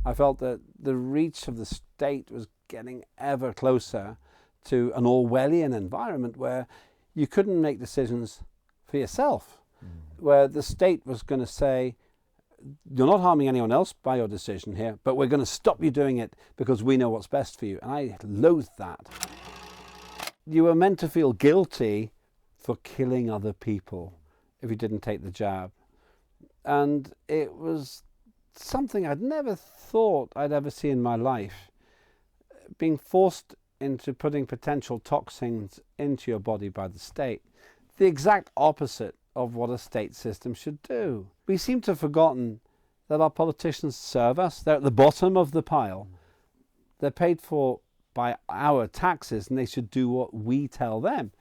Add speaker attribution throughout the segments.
Speaker 1: I felt that the reach of the state was getting ever closer to an Orwellian environment where you couldn't make decisions for yourself, where the state was going to say, you're not harming anyone else by your decision here, but we're going to stop you doing it because we know what's best for you. And I loathed that. You were meant to feel guilty for killing other people if you didn't take the jab. And it was something I'd never thought I'd ever see in my life. Being forced into putting potential toxins into your body by the state. The exact opposite of what a state system should do. We seem to have forgotten that our politicians serve us. They're at the bottom of the pile. They're paid for by our taxes, and they should do what we tell them.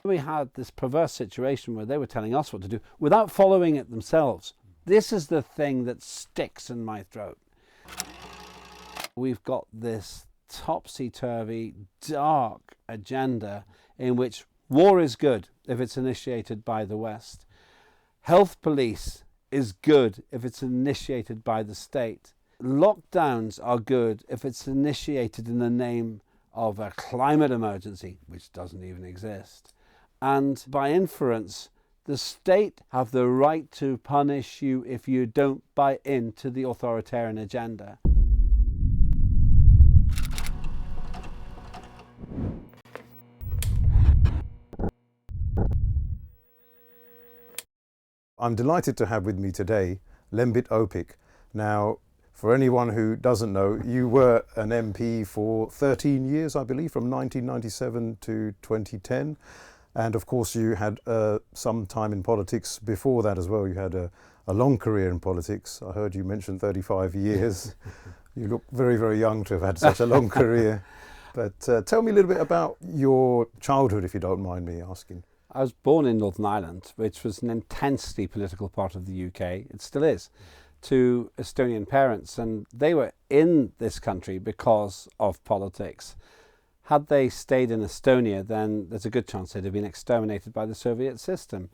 Speaker 1: We had this perverse situation where they were telling us what to do without following it themselves. This is the thing that sticks in my throat. We've got this topsy-turvy, dark agenda in which war is good if it's initiated by the West. Health police is good if it's initiated by the state. Lockdowns are good if it's initiated in the name of a climate emergency, which doesn't even exist. And by inference, the state have the right to punish you if you don't buy into the authoritarian agenda.
Speaker 2: I'm delighted to have with me today Lembit Opik. Now, for anyone who doesn't know, you were an MP for 13 years, I believe, from 1997 to 2010. And of course, you had some time in politics before that as well. You had a long career in politics. I heard you mention 35 years. You look very, very young to have had such a long career. But tell me a little bit about your childhood, if you don't mind me asking.
Speaker 1: I was born in Northern Ireland, which was an intensely political part of the UK. It still is, to Estonian parents. And they were in this country because of politics. Had they stayed in Estonia, then there's a good chance they'd have been exterminated by the Soviet system.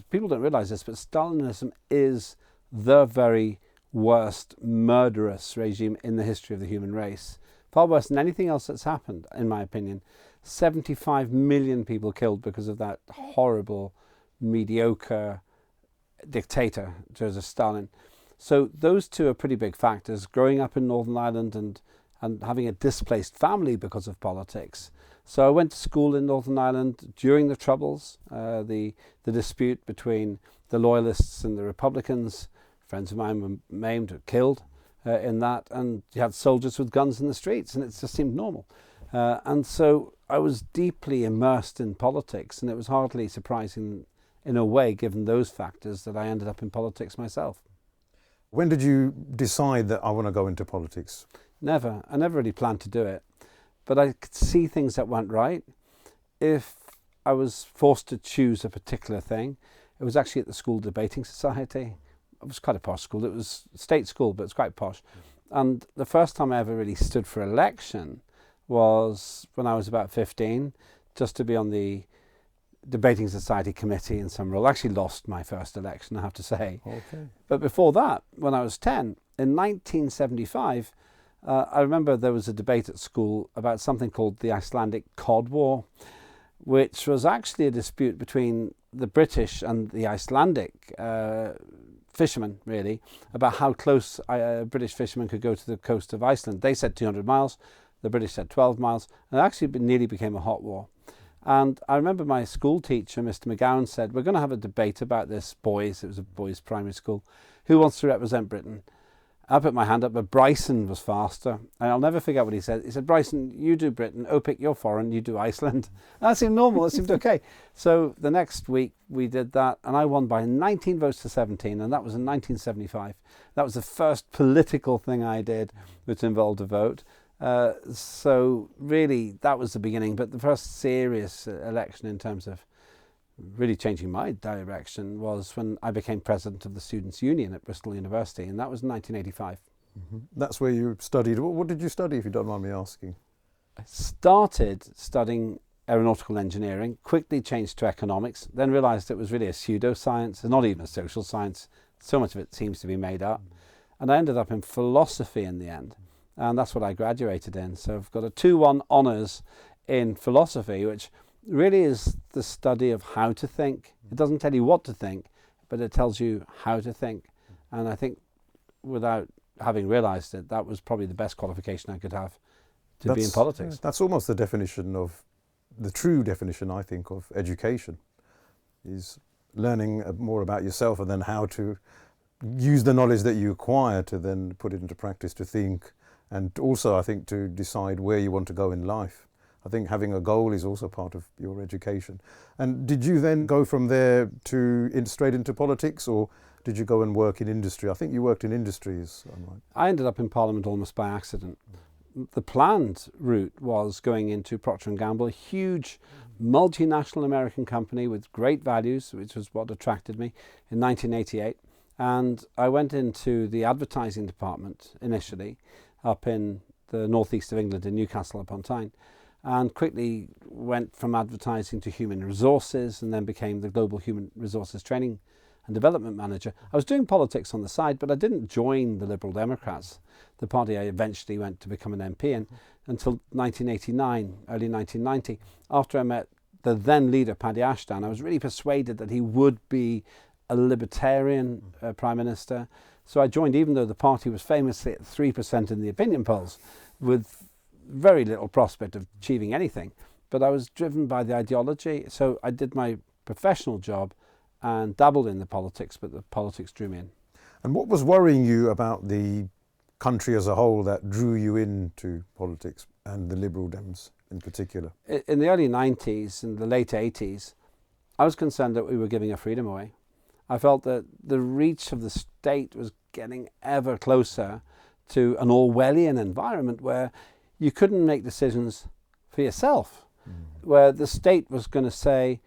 Speaker 1: People don't realize this, but Stalinism is the very worst murderous regime in the history of the human race. Far worse than anything else that's happened, in my opinion. 75 million people killed because of that horrible, mediocre dictator, Joseph Stalin. So those two are pretty big factors. Growing up in Northern Ireland and having a displaced family because of politics. So I went to school in Northern Ireland during the Troubles, the dispute between the Loyalists and the Republicans. Friends of mine were maimed or killed in that, and you had soldiers with guns in the streets, and it just seemed normal. And so I was deeply immersed in politics, and it was hardly surprising in a way, given those factors, that I ended up in politics myself.
Speaker 2: When did you decide that I want to go into politics?
Speaker 1: Never. I never really planned to do it, but I could see things that weren't right. If I was forced to choose a particular thing, it was actually at the school debating society. It was quite a posh school. It was a state school, but it's quite posh. And the first time I ever really stood for election was when I was about 15, just to be on the debating society committee in some role. I actually lost my first election, I have to say.
Speaker 2: Okay.
Speaker 1: But before that, when I was 10, in 1975, I remember there was a debate at school about something called the Icelandic Cod War, which was actually a dispute between the British and the Icelandic fishermen, really, about how close British fishermen could go to the coast of Iceland. They said 200 miles, the British said 12 miles, and it actually nearly became a hot war. And I remember my school teacher, Mr. McGowan, said, we're going to have a debate about this, boys. It was a boys' primary school. Who wants to represent Britain? I put my hand up, but Bryson was faster. And I'll never forget what he said. He said, Bryson, you do Britain. Opik, you're foreign. You do Iceland. And that seemed normal. It seemed okay. So the next week we did that, and I won by 19 votes to 17, and that was in 1975. That was the first political thing I did which involved a vote. So really, that was the beginning. But the first serious election in terms of really changing my direction was when I became president of the Students' Union at Bristol University, and that was in 1985.
Speaker 2: Mm-hmm. That's where you studied. What did you study, if you don't mind me asking?
Speaker 1: I started studying aeronautical engineering, quickly changed to economics, then realised it was really a pseudoscience, and not even a social science. so much of it seems to be made up. And I ended up in philosophy in the end, and that's what I graduated in. So I've got a 2-1 honours in philosophy, which really is the study of how to think. It doesn't tell you what to think, but it tells you how to think. And I think, without having realised it, that was probably the best qualification I could have to be in politics.
Speaker 2: That's almost the definition of, the true definition, I think, of education, is learning more about yourself and then how to use the knowledge that you acquire to then put it into practice, to think, and also, I think, to decide where you want to go in life. I think having a goal is also part of your education. And did you then go from there to straight into politics, or did you go and work in industry? I think you worked in industries.
Speaker 1: I ended up in Parliament almost by accident. The planned route was going into Procter & Gamble, a huge multinational American company with great values, which was what attracted me in 1988. And I went into the advertising department initially up in the northeast of England in Newcastle upon Tyne, and quickly went from advertising to human resources, and then became the global human resources training and development manager. I was doing politics on the side, but I didn't join the Liberal Democrats, the party I eventually went to become an MP in, until 1989, early 1990. After I met the then leader, Paddy Ashdown, I was really persuaded that he would be a libertarian Prime Minister. So I joined, even though the party was famously at 3% in the opinion polls, with very little prospect of achieving anything. But I was driven by the ideology. So I did my professional job and dabbled in the politics, but the politics drew me in.
Speaker 2: And what was worrying you about the country as a whole that drew you into politics, and the Liberal Dems in particular?
Speaker 1: In the early 90s and the late 80s, I was concerned that we were giving our freedom away. I felt that the reach of the state was getting ever closer to an Orwellian environment where you couldn't make decisions for yourself, where the state was going to say,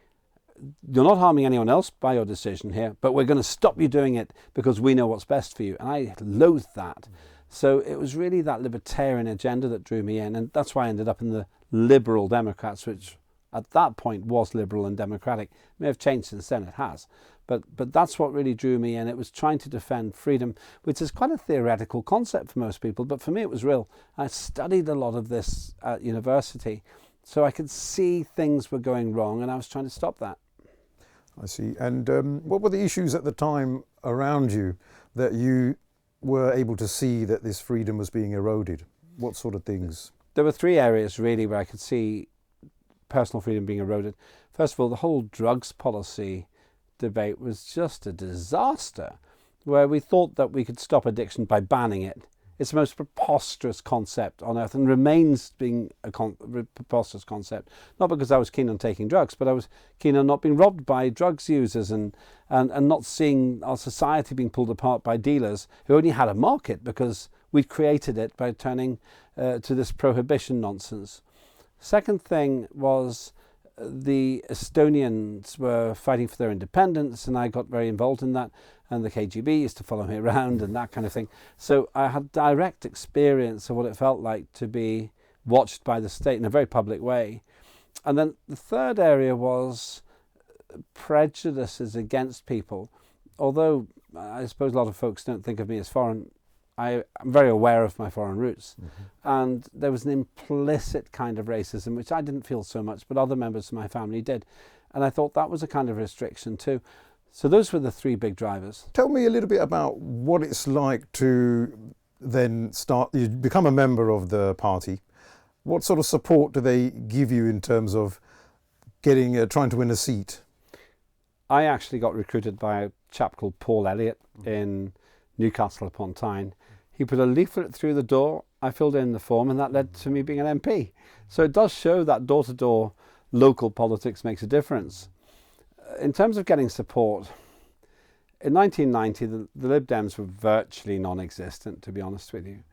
Speaker 1: you're not harming anyone else by your decision here, but we're going to stop you doing it because we know what's best for you. And I loathed that. So it was really that libertarian agenda that drew me in. And that's why I ended up in the Liberal Democrats, which at that point was liberal and democratic. It may have changed since then, it has. But that's what really drew me in. It was trying to defend freedom, which is quite a theoretical concept for most people. But for me, it was real. I studied a lot of this at university, so I could see things were going wrong, and I was trying to stop that.
Speaker 2: I see. And what were the issues at the time around you that you were able to see that this freedom was being eroded? What sort of things?
Speaker 1: There were 3 areas really where I could see personal freedom being eroded. First of all, the whole drugs policy debate was just a disaster, where we thought that we could stop addiction by banning it. It's the most preposterous concept on earth, and remains being a preposterous concept, not because I was keen on taking drugs, but I was keen on not being robbed by drugs users and not seeing our society being pulled apart by dealers who only had a market because we'd created it by turning to this prohibition nonsense. Second thing was the Estonians were fighting for their independence, and I got very involved in that, and the KGB used to follow me around and that kind of thing. So I had direct experience of what it felt like to be watched by the state in a very public way. And then the third area was prejudices against people. Although I suppose a lot of folks don't think of me as foreign, I'm very aware of my foreign roots. And there was an implicit kind of racism, which I didn't feel so much, but other members of my family did. And I thought that was a kind of restriction too. So those were the 3 big drivers.
Speaker 2: Tell me a little bit about what it's like to then you become a member of the party. What sort of support do they give you in terms of trying to win a seat?
Speaker 1: I actually got recruited by a chap called Paul Elliott in Newcastle upon Tyne. He put a leaflet through the door, I filled in the form, and that led to me being an MP. So it does show that door-to-door local politics makes a difference. In terms of getting support, in 1990 the Lib Dems were virtually non-existent, to be honest with you.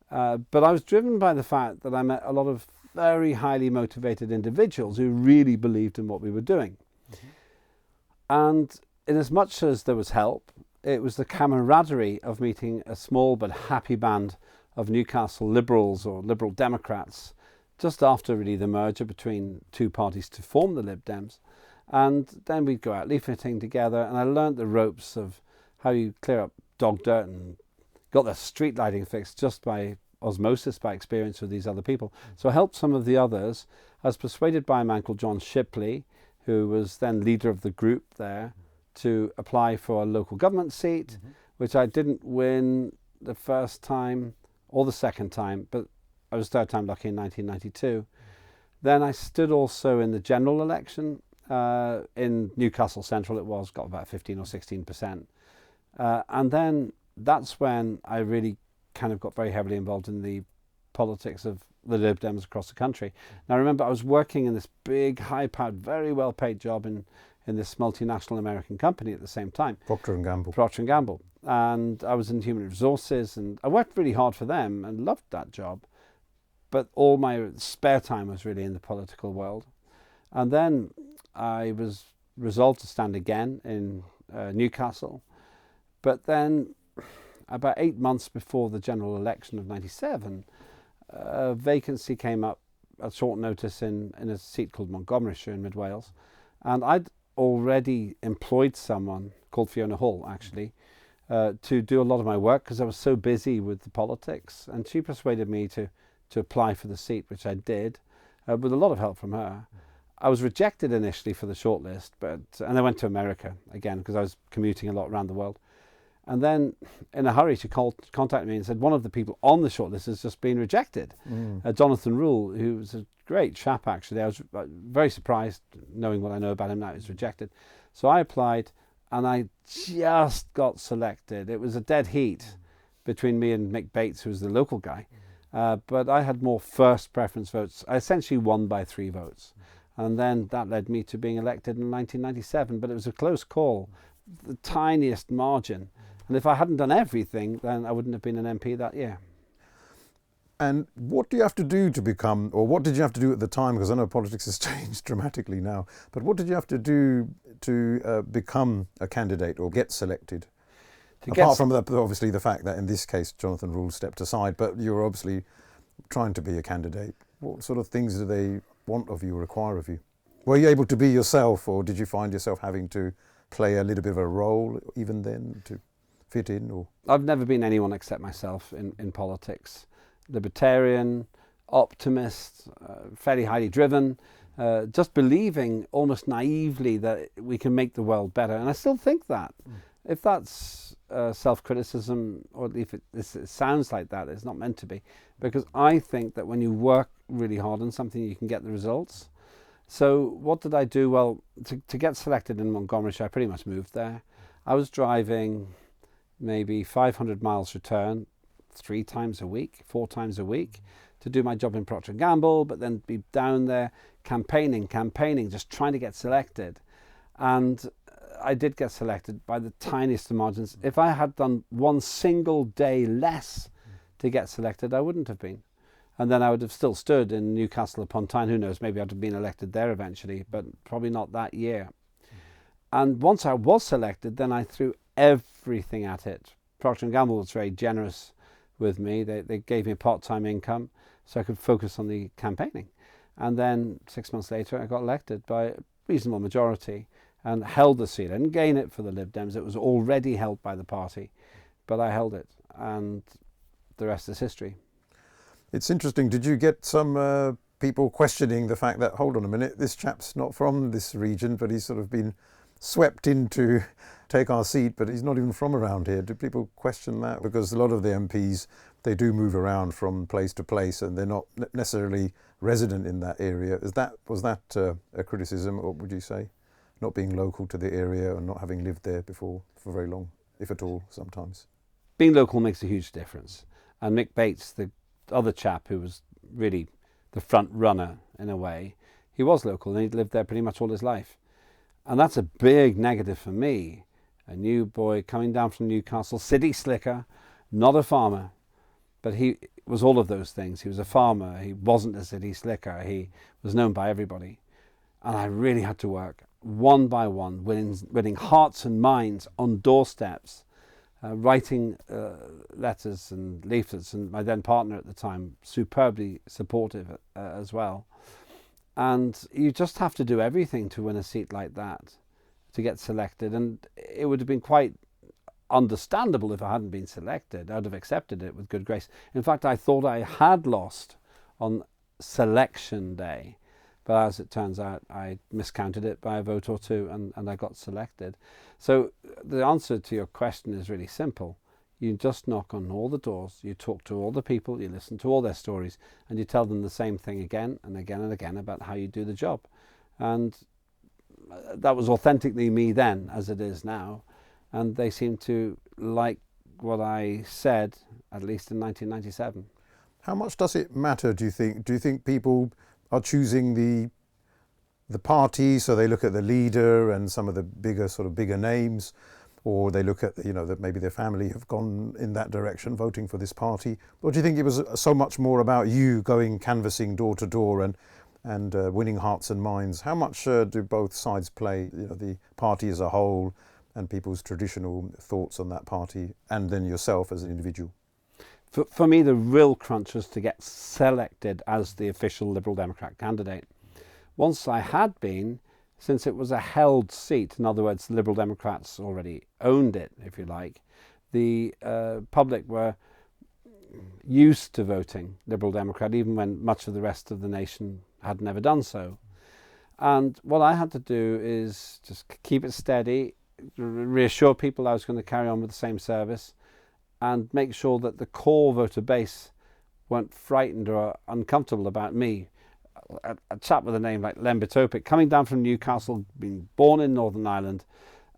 Speaker 1: But I was driven by the fact that I met a lot of very highly motivated individuals who really believed in what we were doing. And in as much as there was help, it was the camaraderie of meeting a small but happy band of Newcastle Liberals or Liberal Democrats just after really the merger between 2 parties to form the Lib Dems. And then we'd go out leafleting together, and I learnt the ropes of how you clear up dog dirt and got the street lighting fixed just by osmosis, by experience with these other people. So I helped some of the others. I was persuaded by a man called John Shipley, who was then leader of the group there, to apply for a local government seat, which I didn't win the first time or the second time, but I was third time lucky in 1992. Then I stood also in the general election in Newcastle Central. It was, got about 15 or 16%. And then that's when I really kind of got very heavily involved in the politics of the Lib Dems across the country. Now, remember, I was working in this big, high-powered, very well-paid job in this multinational American company at the same time.
Speaker 2: Procter & Gamble.
Speaker 1: Procter & Gamble. And I was in human resources, and I worked really hard for them and loved that job. But all my spare time was really in the political world. And then I was resolved to stand again in Newcastle. But then about 8 months before the general election of 97, a vacancy came up at short notice in a seat called Montgomeryshire in Mid Wales. And I'd already employed someone called Fiona Hall, actually, to do a lot of my work because I was so busy with the politics. And she persuaded me to apply for the seat, which I did, with a lot of help from her. I was rejected initially for the shortlist, and I went to America again because I was commuting a lot around the world. And then, in a hurry, she contacted me and said, one of the people on the shortlist has just been rejected. Jonathan Rule, who was a great chap, actually. I was very surprised, knowing what I know about him now, he was rejected. So I applied, and I just got selected. It was a dead heat between me and Mick Bates, who was the local guy. But I had more first preference votes. I essentially won by 3 votes. And then that led me to being elected in 1997. But it was a close call, the tiniest margin. And if I hadn't done everything, then I wouldn't have been an MP that year.
Speaker 2: And what do you have to do to become, or what did you have to do at the time? Because I know politics has changed dramatically now. But what did you have to do to become a candidate or get selected? Apart from obviously the fact that in this case Jonathan Rule stepped aside, but you're obviously trying to be a candidate. What sort of things do they want of you or require of you? Were you able to be yourself, or did you find yourself having to play a little bit of a role even then to fit in? Or
Speaker 1: I've never been anyone except myself in politics. Libertarian, optimist, fairly highly driven, just believing almost naively that we can make the world better. And I still think that. If that's self-criticism, or if it sounds like that, it's not meant to be. Because I think that when you work really hard on something, you can get the results. So what did I do? Well, to get selected in Montgomeryshire, I pretty much moved there. I was driving maybe 500 miles return 3 times a week, 4 times a week to do my job in Procter & Gamble, but then be down there campaigning, just trying to get selected. And I did get selected by the tiniest of margins. If I had done one single day less to get selected, I wouldn't have been. And then I would have still stood in Newcastle upon Tyne. Who knows, maybe I'd have been elected there eventually, but probably not that year. And once I was selected, then I threw everything at it. Procter & Gamble was very generous with me. They gave me a part-time income so I could focus on the campaigning. And then 6 months later, I got elected by a reasonable majority and held the seat. I didn't gain it for the Lib Dems. It was already held by the party, but I held it, and the rest is history.
Speaker 2: It's interesting. Did you get some people questioning the fact that, hold on a minute, this chap's not from this region, but he's sort of been swept in to take our seat, but he's not even from around here? Do people question that? Because a lot of the MPs, they do move around from place to place, and they're not necessarily resident in that area. Was that a criticism, or would you say, not being local to the area and not having lived there before for very long, if at all, sometimes?
Speaker 1: Being local makes a huge difference. And Mick Bates, the other chap who was really the front runner in a way, he was local and he'd lived there pretty much all his life. And that's a big negative for me. A new boy coming down from Newcastle, city slicker, not a farmer. But he was all of those things. He was a farmer. He wasn't a city slicker. He was known by everybody. And I really had to work one by one, winning hearts and minds on doorsteps, writing letters and leaflets. And my then partner at the time, superbly supportive as well. And you just have to do everything to win a seat like that, to get selected. And it would have been quite understandable if I hadn't been selected. I'd have accepted it with good grace. In fact, I thought I had lost on selection day, but as it turns out, I miscounted it by a vote or two, and I got selected. So the answer to your question is really simple. You just knock on all the doors, you talk to all the people, you listen to all their stories, and you tell them the same thing again and again and again about how you do the job. And that was authentically me then, as it is now. And they seem to like what I said, at least in 1997.
Speaker 2: How much does it matter, do you think? Do you think people are choosing the party, so they look at the leader and some of the bigger names, or they look at, that maybe their family have gone in that direction, voting for this party? Or do you think it was so much more about you going canvassing door to door and winning hearts and minds? How much do both sides play, the party as a whole and people's traditional thoughts on that party, and then yourself as an individual?
Speaker 1: For me, the real crunch was to get selected as the official Liberal Democrat candidate. Once I had been, since it was a held seat, in other words, the Liberal Democrats already owned it, if you like, the public were used to voting Liberal Democrat, even when much of the rest of the nation had never done so. And what I had to do is just keep it steady, reassure people I was going to carry on with the same service, and make sure that the core voter base weren't frightened or uncomfortable about me. A chap with a name like Lembit Opik, coming down from Newcastle, being born in Northern Ireland,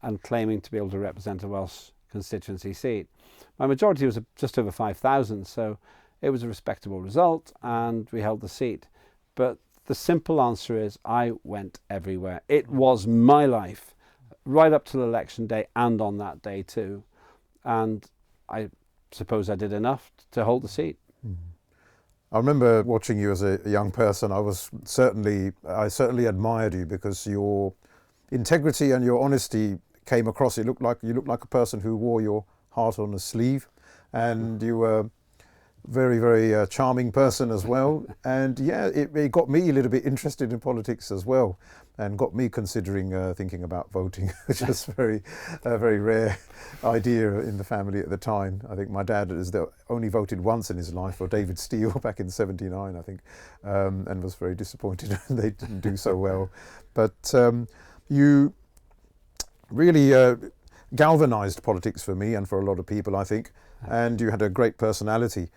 Speaker 1: and claiming to be able to represent a Welsh constituency seat. My majority was just over 5,000, so it was a respectable result, and we held the seat. But the simple answer is I went everywhere. It was my life, right up till election day and on that day too. And I suppose I did enough to hold the seat.
Speaker 2: I remember watching you as a young person. I certainly admired you because your integrity and your honesty came across. You looked like a person who wore your heart on a sleeve, and you were very, very charming person as well. And yeah, it got me a little bit interested in politics as well, and got me considering thinking about voting, which was a very rare idea in the family at the time. I think my dad only voted once in his life for David Steele back in '79, I think, and was very disappointed when they didn't do so well. But you really galvanized politics for me and for a lot of people, I think, and you had a great personality.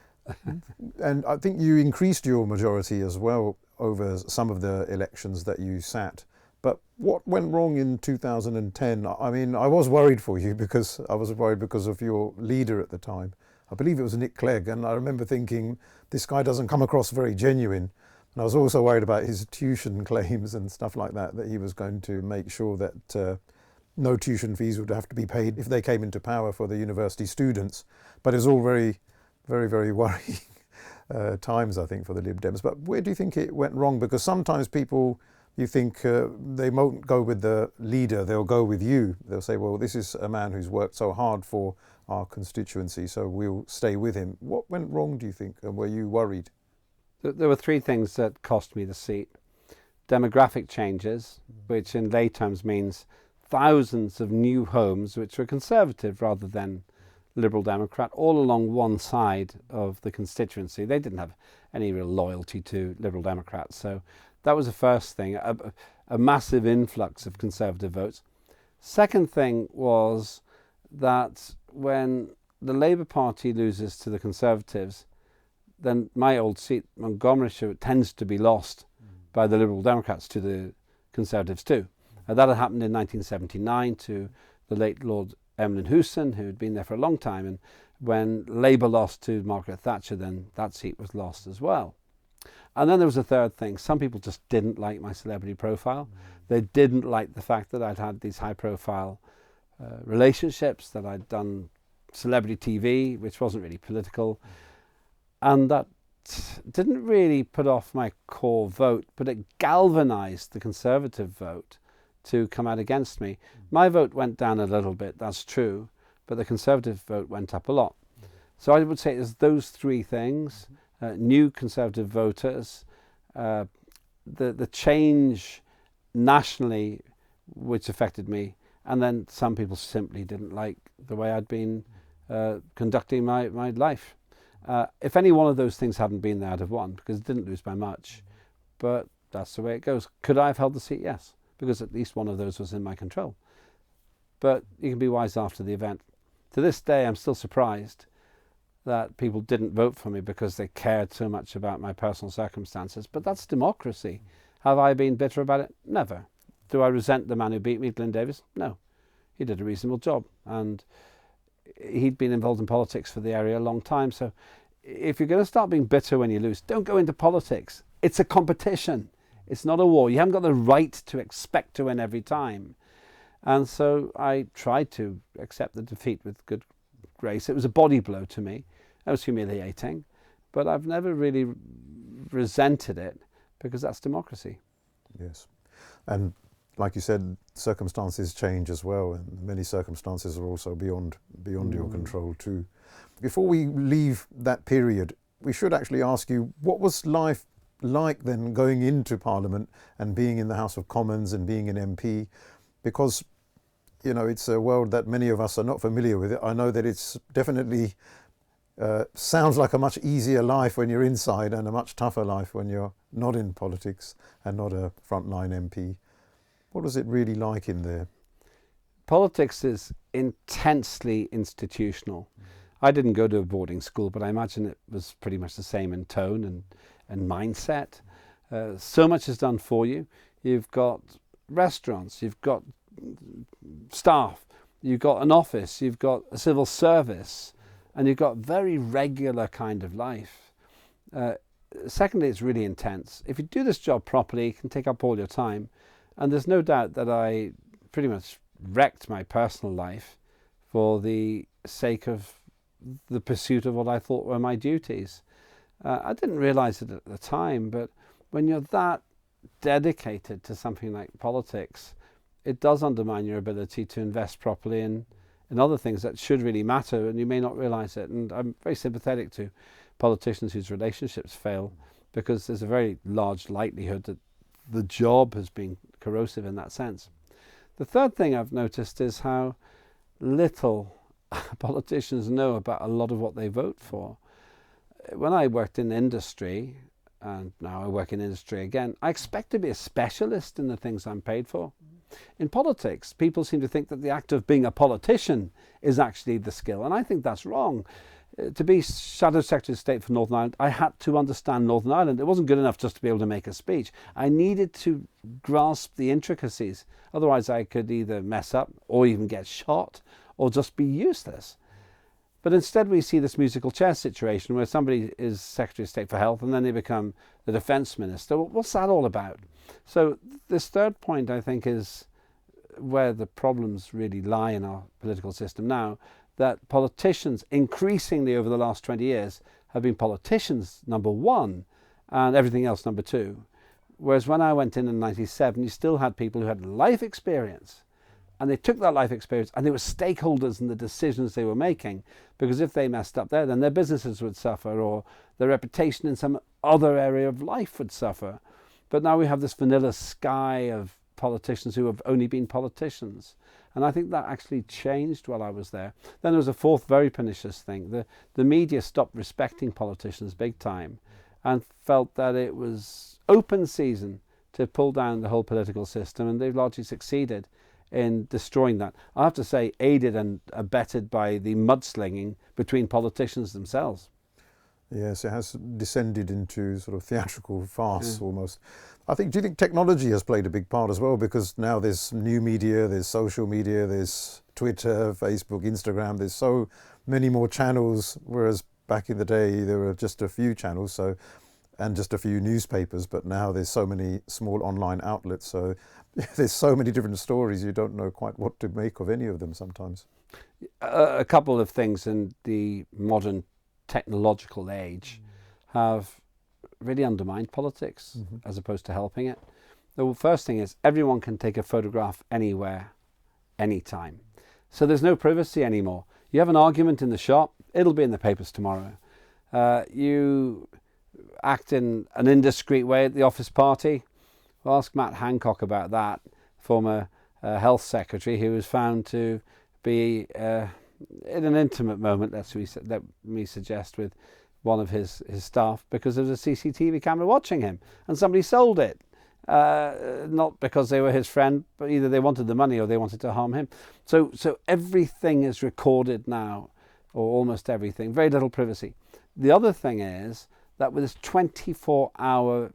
Speaker 2: And I think you increased your majority as well over some of the elections that you sat. But what went wrong in 2010? I mean, I was worried for you because of your leader at the time. I believe it was Nick Clegg, and I remember thinking, this guy doesn't come across very genuine. And I was also worried about his tuition claims and stuff like that he was going to make sure that no tuition fees would have to be paid if they came into power for the university students. But it was all very, very, very worrying times, I think, for the Lib Dems. But where do you think it went wrong? Because sometimes people, you think they won't go with the leader, they'll go with you. They'll say, well, this is a man who's worked so hard for our constituency, so we'll stay with him. What went wrong, do you think, and were you worried?
Speaker 1: There were three things that cost me the seat. Demographic changes, which in lay terms means thousands of new homes which were Conservative rather than Liberal Democrat, all along one side of the constituency. They didn't have any real loyalty to Liberal Democrats. So that was the first thing, a massive influx of Conservative votes. Second thing was that when the Labour Party loses to the Conservatives, then my old seat, Montgomeryshire, tends to be lost by the Liberal Democrats to the Conservatives too. That had happened in 1979 to the late Lord Emlyn Hewson, who had been there for a long time, and when Labour lost to Margaret Thatcher, then that seat was lost as well. And then there was a third thing. Some people just didn't like my celebrity profile. They didn't like the fact that I'd had these high-profile relationships, that I'd done celebrity TV, which wasn't really political, and that didn't really put off my core vote, but it galvanised the Conservative vote to come out against me. My vote went down a little bit, that's true, but the Conservative vote went up a lot. So I would say it's those three things, new Conservative voters, the change nationally which affected me, And then some people simply didn't like the way I'd been conducting my life. If any one of those things hadn't been there, I'd have won, because it didn't lose by much. But that's the way it goes. Could I have held the seat? Yes, because at least one of those was in my control. But you can be wise after the event. To this day, I'm still surprised that people didn't vote for me because they cared so much about my personal circumstances. But that's democracy. Have I been bitter about it? Never. Do I resent the man who beat me, Glyn Davis? No. He did a reasonable job. And he'd been involved in politics for the area a long time. So if you're going to start being bitter when you lose, don't go into politics. It's a competition. It's not a war. You haven't got the right to expect to win every time. And so I tried to accept the defeat with good grace. It was a body blow to me. It was humiliating. But I've never really resented it, because that's democracy.
Speaker 2: Yes. And like you said, circumstances change as well, and many circumstances are also beyond your control too. Before we leave that period, we should actually ask you, what was life like then, going into Parliament and being in the House of Commons and being an MP? Because, you know, it's a world that many of us are not familiar with. I know that it's definitely sounds like a much easier life when you're inside, and a much tougher life when you're not in politics and not a frontline MP. What was it really like in there?
Speaker 1: Politics is intensely institutional. I didn't go to a boarding school, but I imagine it was pretty much the same in tone and mindset. So much is done for you. You've got restaurants, you've got staff, you've got an office, you've got a civil service, and you've got very regular kind of life. Secondly, it's really intense. If you do this job properly, it can take up all your time. And there's no doubt that I pretty much wrecked my personal life for the sake of the pursuit of what I thought were my duties. I didn't realise it at the time, but when you're that dedicated to something like politics, it does undermine your ability to invest properly in other things that should really matter, and you may not realise it. And I'm very sympathetic to politicians whose relationships fail, because there's a very large likelihood that the job has been corrosive in that sense. The third thing I've noticed is how little politicians know about a lot of what they vote for. When I worked in industry, and now I work in industry again, I expect to be a specialist in the things I'm paid for. In politics, people seem to think that the act of being a politician is actually the skill, and I think that's wrong. To be Shadow Secretary of State for Northern Ireland, I had to understand Northern Ireland. It wasn't good enough just to be able to make a speech. I needed to grasp the intricacies. Otherwise, I could either mess up or even get shot or just be useless. But instead, we see this musical chair situation where somebody is Secretary of State for Health and then they become the Defence Minister. What's that all about? So this third point, I think, is where the problems really lie in our political system now, that politicians increasingly over the last 20 years have been politicians, number one, and everything else, number two. Whereas when I went in 97, you still had people who had life experience, and they took that life experience and they were stakeholders in the decisions they were making, because if they messed up there, then their businesses would suffer, or their reputation in some other area of life would suffer. But now we have this vanilla sky of politicians who have only been politicians. And I think that actually changed while I was there. Then there was a fourth very pernicious thing. The media stopped respecting politicians big time and felt that it was open season to pull down the whole political system, and they've largely succeeded in destroying that. I have to say, aided and abetted by the mudslinging between politicians themselves.
Speaker 2: Yes, it has descended into sort of theatrical farce almost. Do you think technology has played a big part as well? Because now there's new media, there's social media, there's Twitter, Facebook, Instagram, there's so many more channels, whereas back in the day there were just a few channels and just a few newspapers, but now there's so many small online outlets, so there's so many different stories, you don't know quite what to make of any of them sometimes.
Speaker 1: A couple of things in the modern technological age have really undermined politics as opposed to helping it. The first thing is everyone can take a photograph anywhere, anytime. So there's no privacy anymore. You have an argument in the shop, it'll be in the papers tomorrow. You act in an indiscreet way at the office party. Well, ask Matt Hancock about that, former health secretary who was found to be in an intimate moment, let me suggest, with one of his staff because there was a CCTV camera watching him, and somebody sold it. Not because they were his friend, but either they wanted the money or they wanted to harm him. So everything is recorded now, or almost everything. Very little privacy. The other thing is that with this 24-hour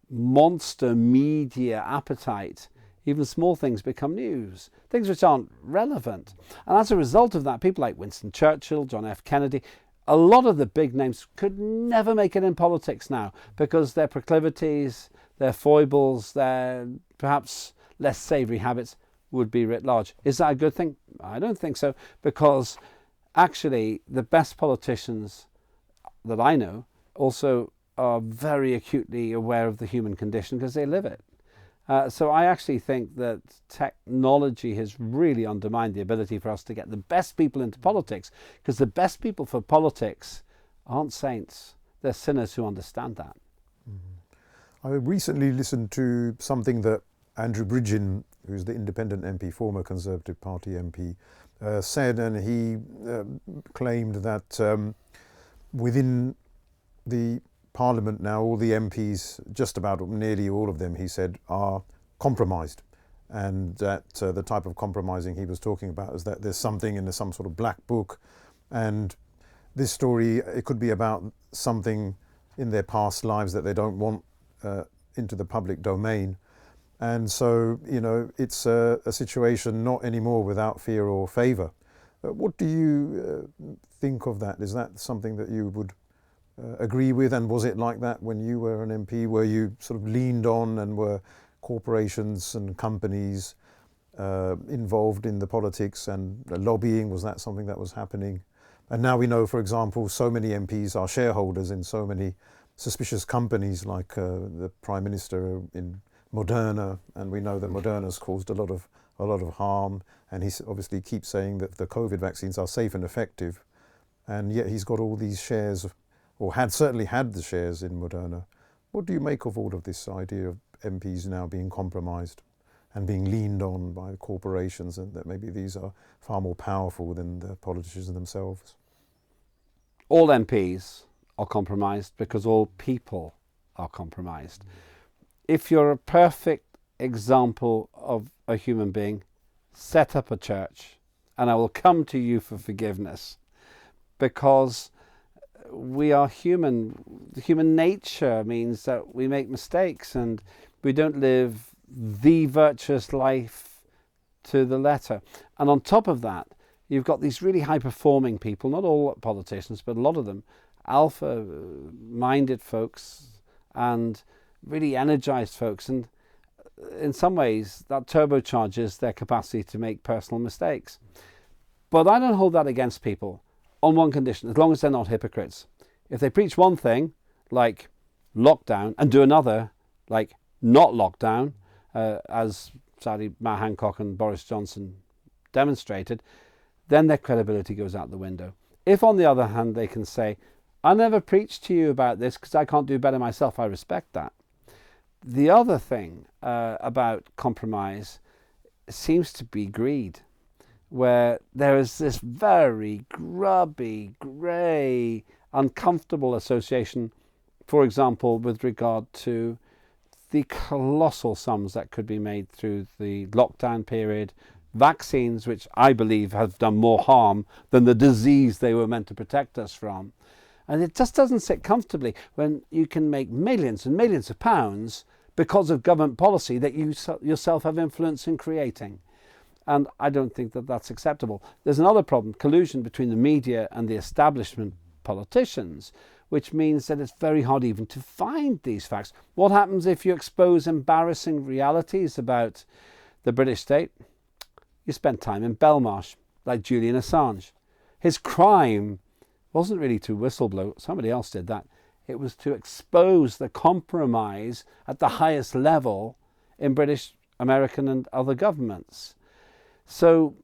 Speaker 1: monster media appetite, even small things become news, things which aren't relevant. And as a result of that, people like Winston Churchill, John F. Kennedy, a lot of the big names could never make it in politics now because their proclivities, their foibles, their perhaps less savoury habits would be writ large. Is that a good thing? I don't think so, because actually the best politicians that I know also are very acutely aware of the human condition because they live it. So I actually think that technology has really undermined the ability for us to get the best people into politics, because the best people for politics aren't saints. They're sinners who understand that.
Speaker 2: Mm-hmm. I recently listened to something that Andrew Bridgen, who's the independent MP, former Conservative Party MP, said, and he claimed that within the Parliament now, all the MPs, just about nearly all of them, he said, are compromised. And that the type of compromising he was talking about is that there's something in some sort of black book. And this story, it could be about something in their past lives that they don't want into the public domain. And so, you know, it's a situation not anymore without fear or favour. What do you think of that? Is that something that you would agree with, and was it like that when you were an MP? Were you sort of leaned on, and were corporations and companies involved in the politics and lobbying? Was that something that was happening? And now we know, for example, so many MPs are shareholders in so many suspicious companies, like the Prime Minister in Moderna, and we know that Moderna's caused a lot of harm, and he obviously keeps saying that the COVID vaccines are safe and effective, and yet he's got all these shares, or certainly had the shares in Moderna. What do you make of all of this idea of MPs now being compromised and being leaned on by corporations, and that maybe these are far more powerful than the politicians themselves?
Speaker 1: All MPs are compromised because all people are compromised. If you're a perfect example of a human being, set up a church and I will come to you for forgiveness, because we are human. Human nature means that we make mistakes and we don't live the virtuous life to the letter. And on top of that, you've got these really high-performing people, not all politicians, but a lot of them, alpha-minded folks and really energized folks. And in some ways, that turbocharges their capacity to make personal mistakes. But I don't hold that against people on one condition, as long as they're not hypocrites. If they preach one thing, like lockdown, and do another, like not lockdown, as sadly Matt Hancock and Boris Johnson demonstrated, then their credibility goes out the window. If, on the other hand, they can say, I never preached to you about this because I can't do better myself, I respect that. The other thing about compromise seems to be greed, where there is this very grubby, grey, uncomfortable association, for example, with regard to the colossal sums that could be made through the lockdown period, vaccines which I believe have done more harm than the disease they were meant to protect us from. And it just doesn't sit comfortably when you can make millions and millions of pounds because of government policy that you yourself have influence in creating. And I don't think that that's acceptable. There's another problem, collusion between the media and the establishment politicians, which means that it's very hard even to find these facts. What happens if you expose embarrassing realities about the British state? You spend time in Belmarsh, like Julian Assange. His crime wasn't really to whistleblow, somebody else did that. It was to expose the compromise at the highest level in British, American and other governments. So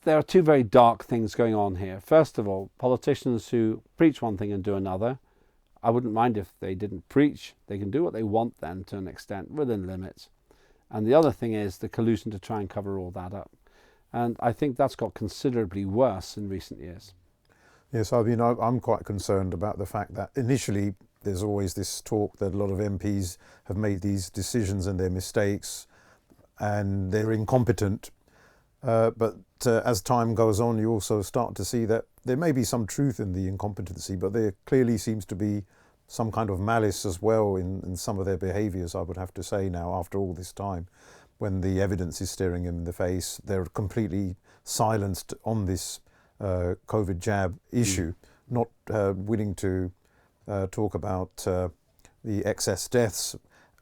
Speaker 1: there are two very dark things going on here. First of all, politicians who preach one thing and do another. I wouldn't mind if they didn't preach. They can do what they want then to an extent, within limits. And the other thing is the collusion to try and cover all that up. And I think that's got considerably worse in recent years.
Speaker 2: Yes, I mean, I'm quite concerned about the fact that initially there's always this talk that a lot of MPs have made these decisions and they're mistakes and they're incompetent. But as time goes on, you also start to see that there may be some truth in the incompetency, but there clearly seems to be some kind of malice as well in some of their behaviours, I would have to say now, after all this time. When the evidence is staring them in the face, they're completely silenced on this COVID jab issue, not willing to talk about the excess deaths.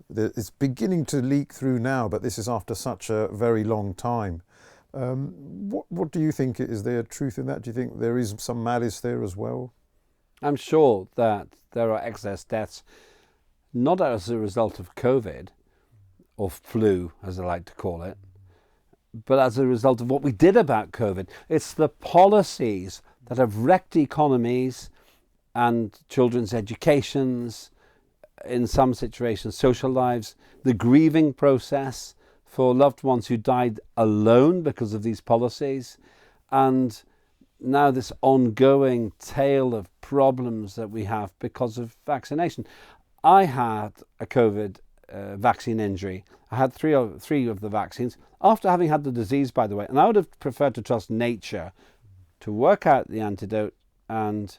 Speaker 2: It's beginning to leak through now, but this is after such a very long time. What do you think? Is there truth in that? Do you think there is some malice there as well?
Speaker 1: I'm sure that there are excess deaths, not as a result of COVID, or flu, as I like to call it, but as a result of what we did about COVID. It's the policies that have wrecked economies and children's educations, in some situations, social lives, the grieving process for loved ones who died alone because of these policies, and now this ongoing tale of problems that we have because of vaccination. I had a COVID vaccine injury. I had three of the vaccines after having had the disease, by the way, and I would have preferred to trust nature to work out the antidote and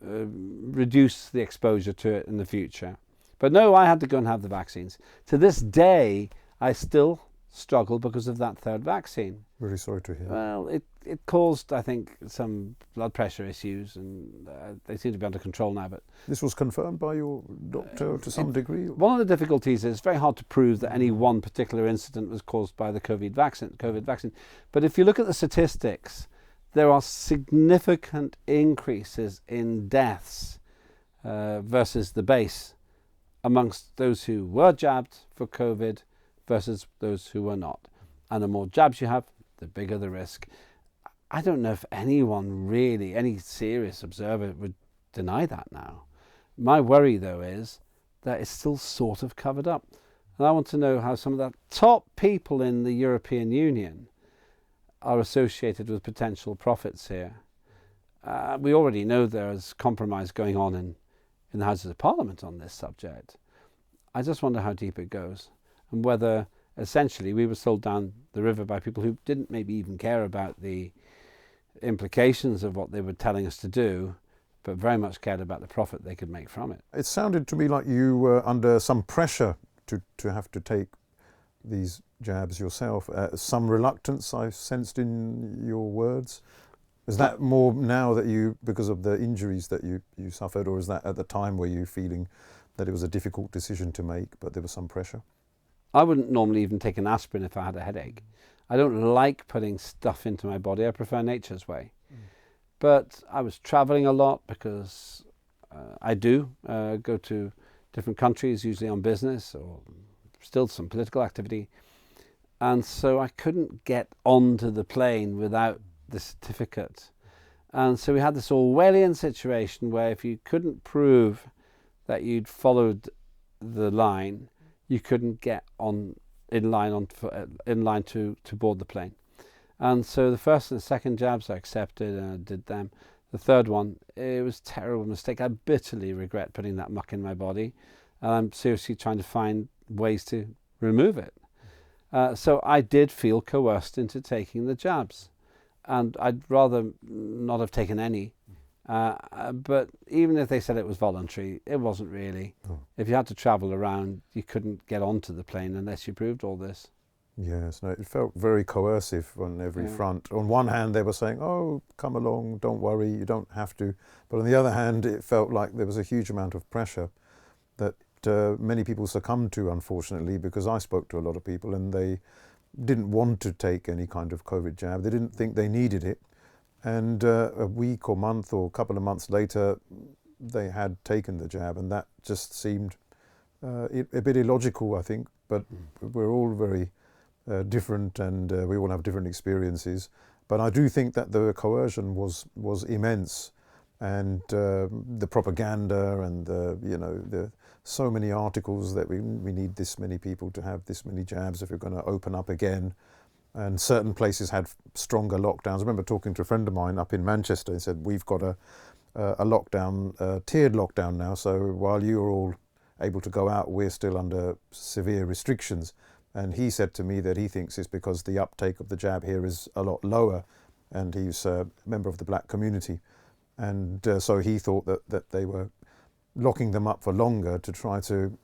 Speaker 1: reduce the exposure to it in the future. But no, I had to go and have the vaccines. To this day, I still struggle because of that third vaccine.
Speaker 2: Really sorry to hear.
Speaker 1: Well, it caused, I think, some blood pressure issues, and they seem to be under control now. But
Speaker 2: this was confirmed by your doctor to some degree?
Speaker 1: One of the difficulties is it's very hard to prove that any one particular incident was caused by the COVID vaccine. But if you look at the statistics, there are significant increases in deaths versus the base amongst those who were jabbed for COVID versus those who were not. And the more jabs you have, the bigger the risk. I don't know if anyone really, any serious observer would deny that now. My worry, though, is that it's still sort of covered up. And I want to know how some of the top people in the European Union are associated with potential profits here. We already know there's compromise going on in the Houses of Parliament on this subject. I just wonder how deep it goes, and whether essentially we were sold down the river by people who didn't maybe even care about the implications of what they were telling us to do, but very much cared about the profit they could make from it.
Speaker 2: It sounded to me like you were under some pressure to have to take these jabs yourself. Some reluctance I sensed in your words. Is that more now that you, because of the injuries that you suffered, or is that at the time were you feeling that it was a difficult decision to make, but there was some pressure?
Speaker 1: I wouldn't normally even take an aspirin if I had a headache. I don't like putting stuff into my body. I prefer nature's way. But I was traveling a lot because I do go to different countries, usually on business or still some political activity. And so I couldn't get onto the plane without the certificate. And so we had this Orwellian situation where if you couldn't prove that you'd followed the line, you couldn't get in line to board the plane. And so the first and the second jabs I accepted and I did them. The third one, it was a terrible mistake. I bitterly regret putting that muck in my body, and I'm seriously trying to find ways to remove it. So I did feel coerced into taking the jabs, and I'd rather not have taken any. But even if they said it was voluntary, it wasn't really. Oh. If you had to travel around, you couldn't get onto the plane unless you proved all this.
Speaker 2: Yes, no, it felt very coercive on every front. On one hand, they were saying, oh, come along, don't worry, you don't have to. But on the other hand, it felt like there was a huge amount of pressure that many people succumbed to, unfortunately, because I spoke to a lot of people and they didn't want to take any kind of COVID jab. They didn't think they needed it. And a week or month or a couple of months later, they had taken the jab, and that just seemed a bit illogical, I think. But we're all very different, and we all have different experiences. But I do think that the coercion was immense, and the propaganda and the so many articles that we need this many people to have this many jabs if we're going to open up again. And certain places had stronger lockdowns. I remember talking to a friend of mine up in Manchester. He said, we've got a lockdown, tiered lockdown now, so while you're all able to go out, we're still under severe restrictions. And he said to me that he thinks it's because the uptake of the jab here is a lot lower, and he's a member of the black community. And so he thought that they were locking them up for longer to try to,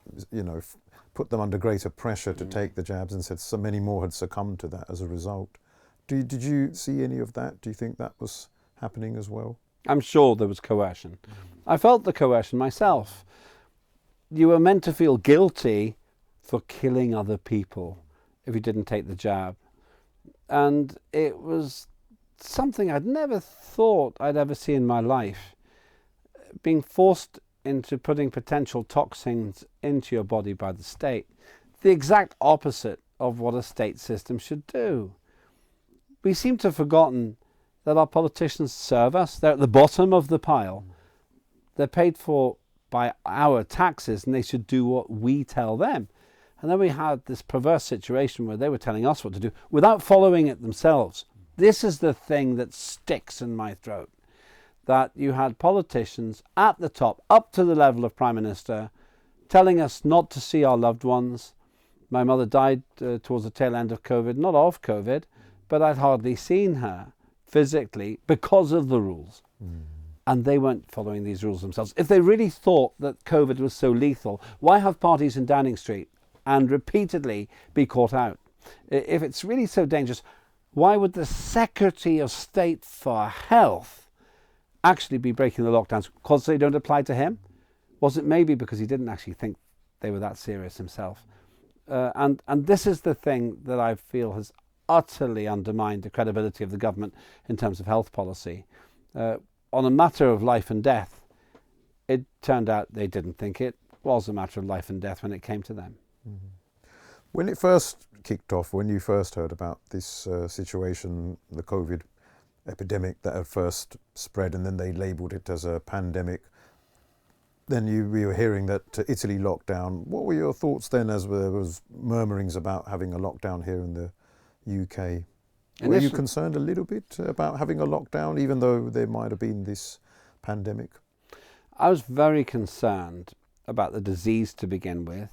Speaker 2: put them under greater pressure to take the jabs, and said so many more had succumbed to that as a result. Did you see any of that? Do you think that was happening as well?
Speaker 1: I'm sure there was coercion. I felt the coercion myself. You were meant to feel guilty for killing other people if you didn't take the jab. And it was something I'd never thought I'd ever see in my life. Being forced into putting potential toxins into your body by the state. The exact opposite of what a state system should do. We seem to have forgotten that our politicians serve us. They're at the bottom of the pile. They're paid for by our taxes, and they should do what we tell them. And then we had this perverse situation where they were telling us what to do without following it themselves. This is the thing that sticks in my throat. That you had politicians at the top, up to the level of Prime Minister, telling us not to see our loved ones. My mother died towards the tail end of COVID, not of COVID, but I'd hardly seen her physically because of the rules. And they weren't following these rules themselves. If they really thought that COVID was so lethal, why have parties in Downing Street and repeatedly be caught out? If it's really so dangerous, why would the Secretary of State for Health actually be breaking the lockdowns because they don't apply to him? Was it maybe because he didn't actually think they were that serious himself? And this is the thing that I feel has utterly undermined the credibility of the government in terms of health policy. On a matter of life and death, it turned out they didn't think it was a matter of life and death when it came to them.
Speaker 2: When it first kicked off, when you first heard about this situation, the COVID epidemic that had first spread, and then they labelled it as a pandemic, then we were hearing that Italy locked down. What were your thoughts then as there was murmurings about having a lockdown here in the UK? Were you concerned a little bit about having a lockdown, even though there might have been this pandemic?
Speaker 1: I was very concerned about the disease to begin with,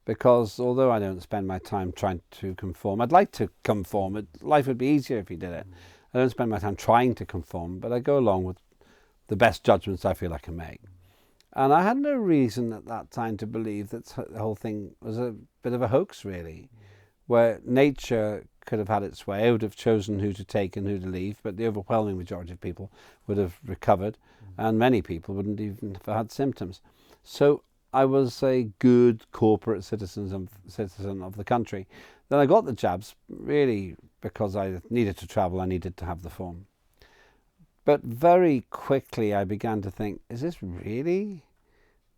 Speaker 1: because although I don't spend my time trying to conform, I'd like to conform. Life would be easier if you did it. I don't spend my time trying to conform, but I go along with the best judgments I feel I can make. And I had no reason at that time to believe that the whole thing was a bit of a hoax, really, where nature could have had its way. I would have chosen who to take and who to leave, but the overwhelming majority of people would have recovered, and many people wouldn't even have had symptoms. So I was a good corporate citizen of the country. Then I got the jabs, really, because I needed to travel, I needed to have the form. But very quickly I began to think, is this really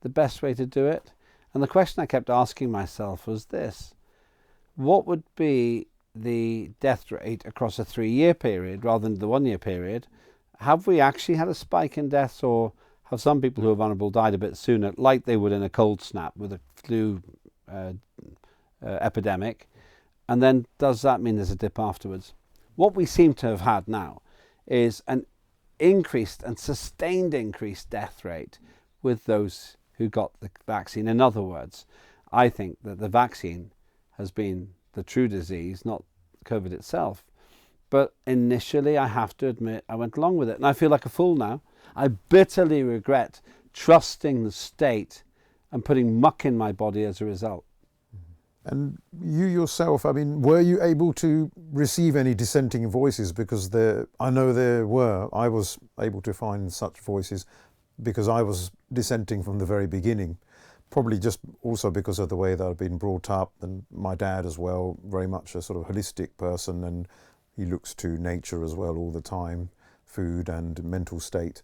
Speaker 1: the best way to do it? And the question I kept asking myself was this: what would be the death rate across a 3-year period rather than the 1-year period? Have we actually had a spike in deaths, or have some people who are vulnerable died a bit sooner, like they would in a cold snap with a flu epidemic? And then does that mean there's a dip afterwards? What we seem to have had now is an increased and sustained increased death rate with those who got the vaccine. In other words, I think that the vaccine has been the true disease, not COVID itself. But initially, I have to admit, I went along with it. And I feel like a fool now. I bitterly regret trusting the state and putting muck in my body as a result.
Speaker 2: And you yourself, I mean, were you able to receive any dissenting voices? Because I know there were. I was able to find such voices because I was dissenting from the very beginning. Probably just also because of the way that I've been brought up, and my dad as well, very much a sort of holistic person, and he looks to nature as well all the time, food and mental state.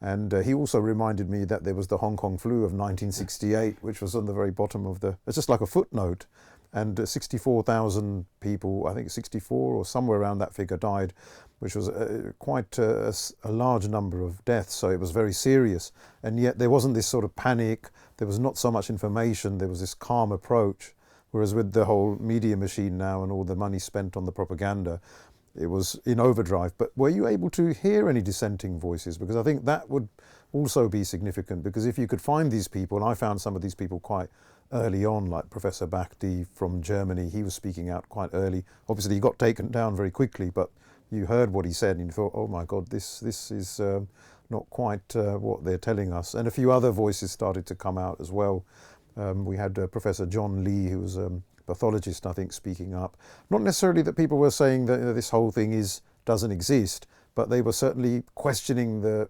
Speaker 2: And he also reminded me that there was the Hong Kong flu of 1968, which was on the very bottom of it's just like a footnote. and 64,000 people, I think 64 or somewhere around that figure, died, which was quite a large number of deaths, so it was very serious. And yet there wasn't this sort of panic, there was not so much information, there was this calm approach. Whereas with the whole media machine now and all the money spent on the propaganda, it was in overdrive. But were you able to hear any dissenting voices? Because I think that would also be significant, because if you could find these people, and I found some of these people quite early on, like Professor Bakhti from Germany, he was speaking out quite early. Obviously he got taken down very quickly, but you heard what he said and you thought, oh my God, this is not quite what they're telling us. And a few other voices started to come out as well. We had Professor John Lee, who was a pathologist, I think, speaking up. Not necessarily that people were saying that this whole thing doesn't exist, but they were certainly questioning the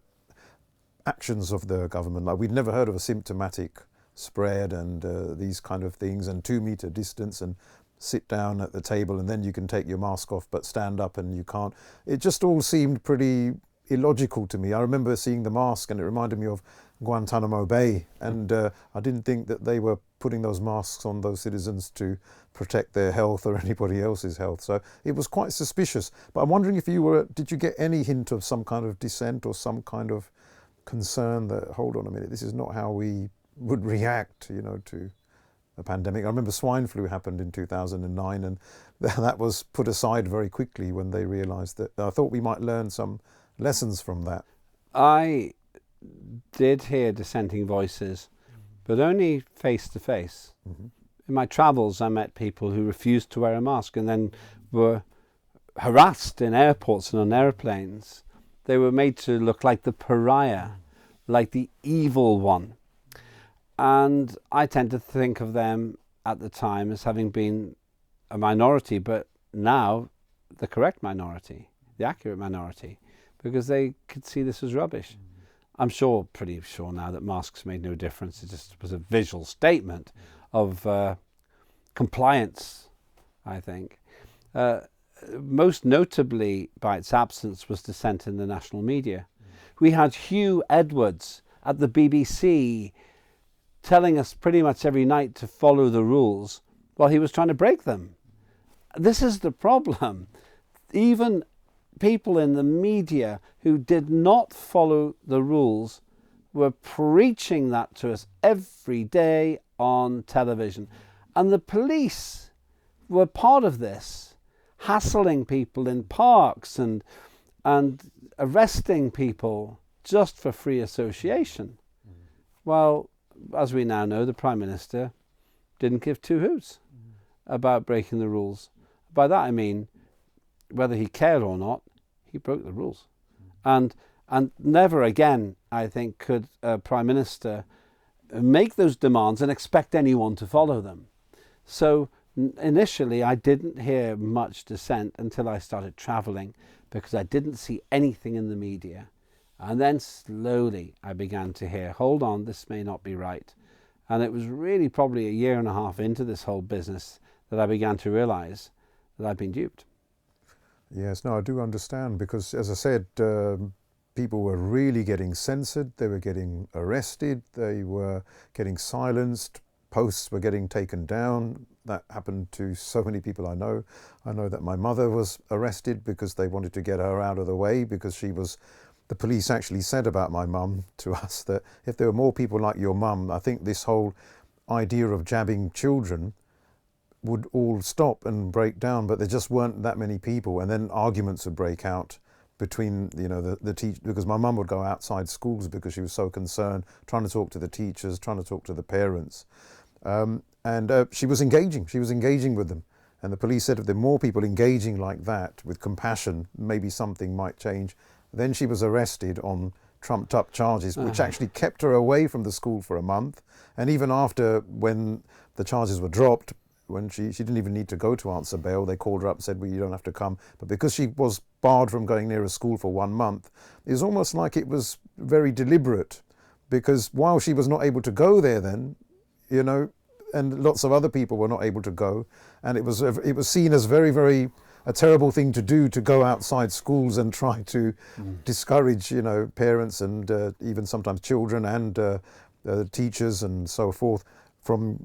Speaker 2: actions of the government. Like, we'd never heard of a symptomatic spread and these kind of things, and 2 meter distance, and sit down at the table and then you can take your mask off, but stand up and you can't. It just all seemed pretty illogical to me. I remember seeing the mask and it reminded me of Guantanamo Bay, and I didn't think that they were putting those masks on those citizens to protect their health or anybody else's health. So it was quite suspicious. But I'm wondering if did you get any hint of some kind of dissent or some kind of concern that, hold on a minute, this is not how we would react, to a pandemic? I remember swine flu happened in 2009, and that was put aside very quickly when they realised that. I thought we might learn some lessons from that.
Speaker 1: I did hear dissenting voices, but only face to face. In my travels, I met people who refused to wear a mask and then were harassed in airports and on airplanes. They were made to look like the pariah, like the evil one. And I tend to think of them at the time as having been a minority, but now the correct minority, the accurate minority, because they could see this as rubbish. I'm pretty sure now that masks made no difference. It just was a visual statement of compliance, I think. Most notably by its absence was dissent in the national media. We had Hugh Edwards at the BBC telling us pretty much every night to follow the rules while he was trying to break them. This is the problem. Even people in the media who did not follow the rules were preaching that to us every day on television. And the police were part of this, hassling people in parks and arresting people just for free association. Well, as we now know, the Prime Minister didn't give two hoots about breaking the rules. By that I mean, whether he cared or not, he broke the rules. And never again, I think, could a Prime Minister make those demands and expect anyone to follow them. So initially I didn't hear much dissent until I started travelling, because I didn't see anything in the media. And then slowly I began to hear, hold on, this may not be right. And it was really probably a year and a half into this whole business that I began to realise that I'd been duped.
Speaker 2: Yes, no, I do understand, because as I said, people were really getting censored, they were getting arrested, they were getting silenced, posts were getting taken down. That happened to so many people I know. I know that my mother was arrested because they wanted to get her out of the way, because the police actually said about my mum to us that if there were more people like your mum, I think this whole idea of jabbing children would all stop and break down, but there just weren't that many people, and then arguments would break out between the teachers, because my mum would go outside schools because she was so concerned, trying to talk to the teachers, trying to talk to the parents, and she was engaging with them, and the police said if there were more people engaging like that with compassion, maybe something might change. Then she was arrested on trumped up charges, which actually kept her away from the school for a month, and even after, when the charges were dropped, when she didn't even need to go to answer bail, they called her up and said, well, you don't have to come. But because she was barred from going near a school for 1 month, it was almost like it was very deliberate, because while she was not able to go there then, and lots of other people were not able to go, and it was seen as very, very a terrible thing to do, to go outside schools and try to discourage, parents and even sometimes children and teachers and so forth from,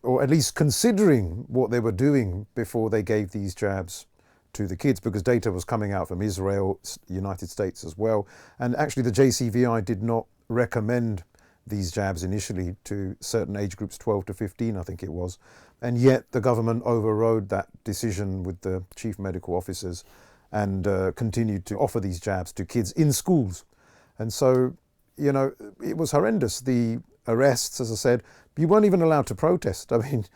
Speaker 2: or at least considering what they were doing before they gave these jabs to the kids, because data was coming out from Israel, United States as well. And actually the JCVI did not recommend these jabs initially to certain age groups, 12 to 15, I think it was. And yet the government overrode that decision with the chief medical officers and continued to offer these jabs to kids in schools. And so, it was horrendous. The arrests, as I said, you weren't even allowed to protest. I mean,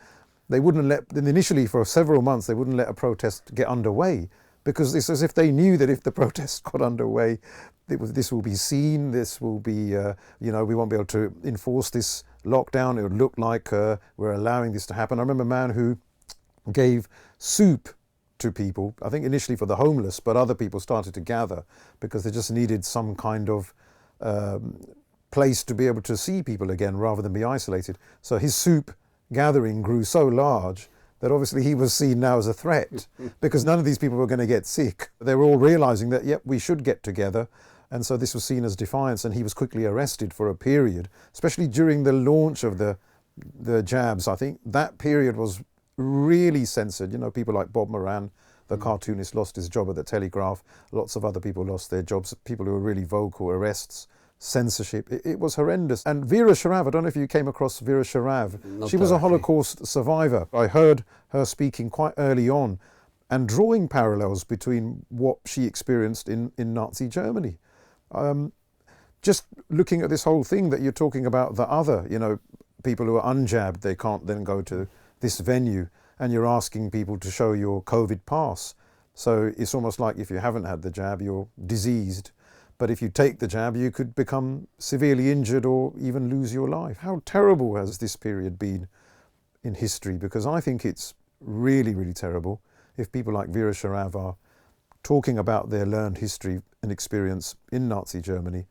Speaker 2: they wouldn't initially for several months, they wouldn't let a protest get underway, because it's as if they knew that if the protest got underway, this will be seen, this will be, we won't be able to enforce this lockdown. It would look like we're allowing this to happen. I remember a man who gave soup to people, I think initially for the homeless, but other people started to gather because they just needed some kind of place to be able to see people again rather than be isolated. So his soup gathering grew so large that obviously he was seen now as a threat, because none of these people were going to get sick. They were all realizing that, yep, we should get together. And so this was seen as defiance, and he was quickly arrested for a period, especially during the launch of the jabs. I think that period was really censored. People like Bob Moran, the cartoonist, lost his job at the Telegraph. Lots of other people lost their jobs. People who were really vocal, arrests, censorship. It was horrendous. And Vera Sharav, I don't know if you came across Vera Sharav. She was a Holocaust survivor. I heard her speaking quite early on and drawing parallels between what she experienced in Nazi Germany. Just looking at this whole thing that you're talking about, the other, people who are unjabbed, they can't then go to this venue, and you're asking people to show your COVID pass. So it's almost like if you haven't had the jab, you're diseased. But if you take the jab, you could become severely injured or even lose your life. How terrible has this period been in history? Because I think it's really, really terrible if people like Vera Sharav are talking about their learned history and experience in Nazi Germany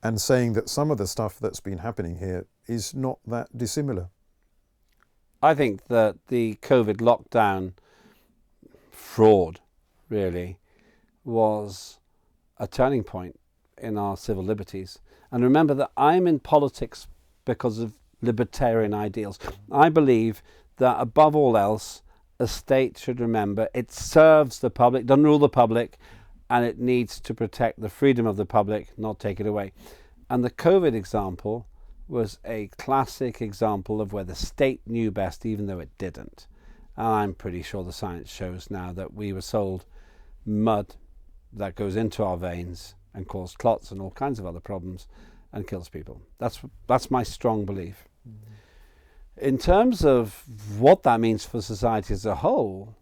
Speaker 2: and saying that some of the stuff that's been happening here is not that dissimilar.
Speaker 1: I think that the COVID lockdown fraud really was a turning point in our civil liberties. And remember that I'm in politics because of libertarian ideals. I believe that above all else, a state should remember it serves the public, doesn't rule the public, and it needs to protect the freedom of the public, not take it away. And the COVID example was a classic example of where the state knew best, even though it didn't. And I'm pretty sure the science shows now that we were sold mud that goes into our veins and causes clots and all kinds of other problems and kills people. That's my strong belief. Mm-hmm. In terms of what that means for society as a whole,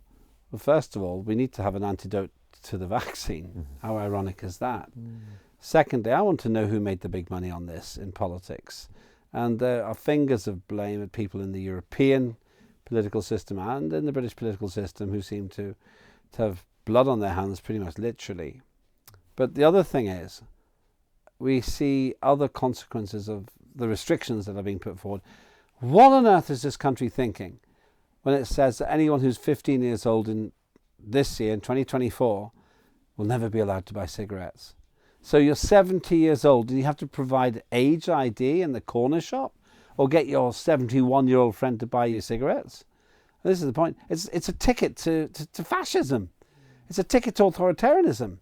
Speaker 1: well, first of all, we need to have an antidote to the vaccine. Mm-hmm. How ironic is that? Mm. Secondly, I want to know who made the big money on this in politics. And there are fingers of blame at people in the European political system and in the British political system who seem to have blood on their hands, pretty much literally. But the other thing is, we see other consequences of the restrictions that are being put forward. What on earth is this country thinking when it says that anyone who's 15 years old in this year, in 2024, will never be allowed to buy cigarettes? So you're 70 years old and you have to provide age ID in the corner shop or get your 71-year-old friend to buy you cigarettes? And this is the point. It's a ticket to fascism. It's a ticket to authoritarianism.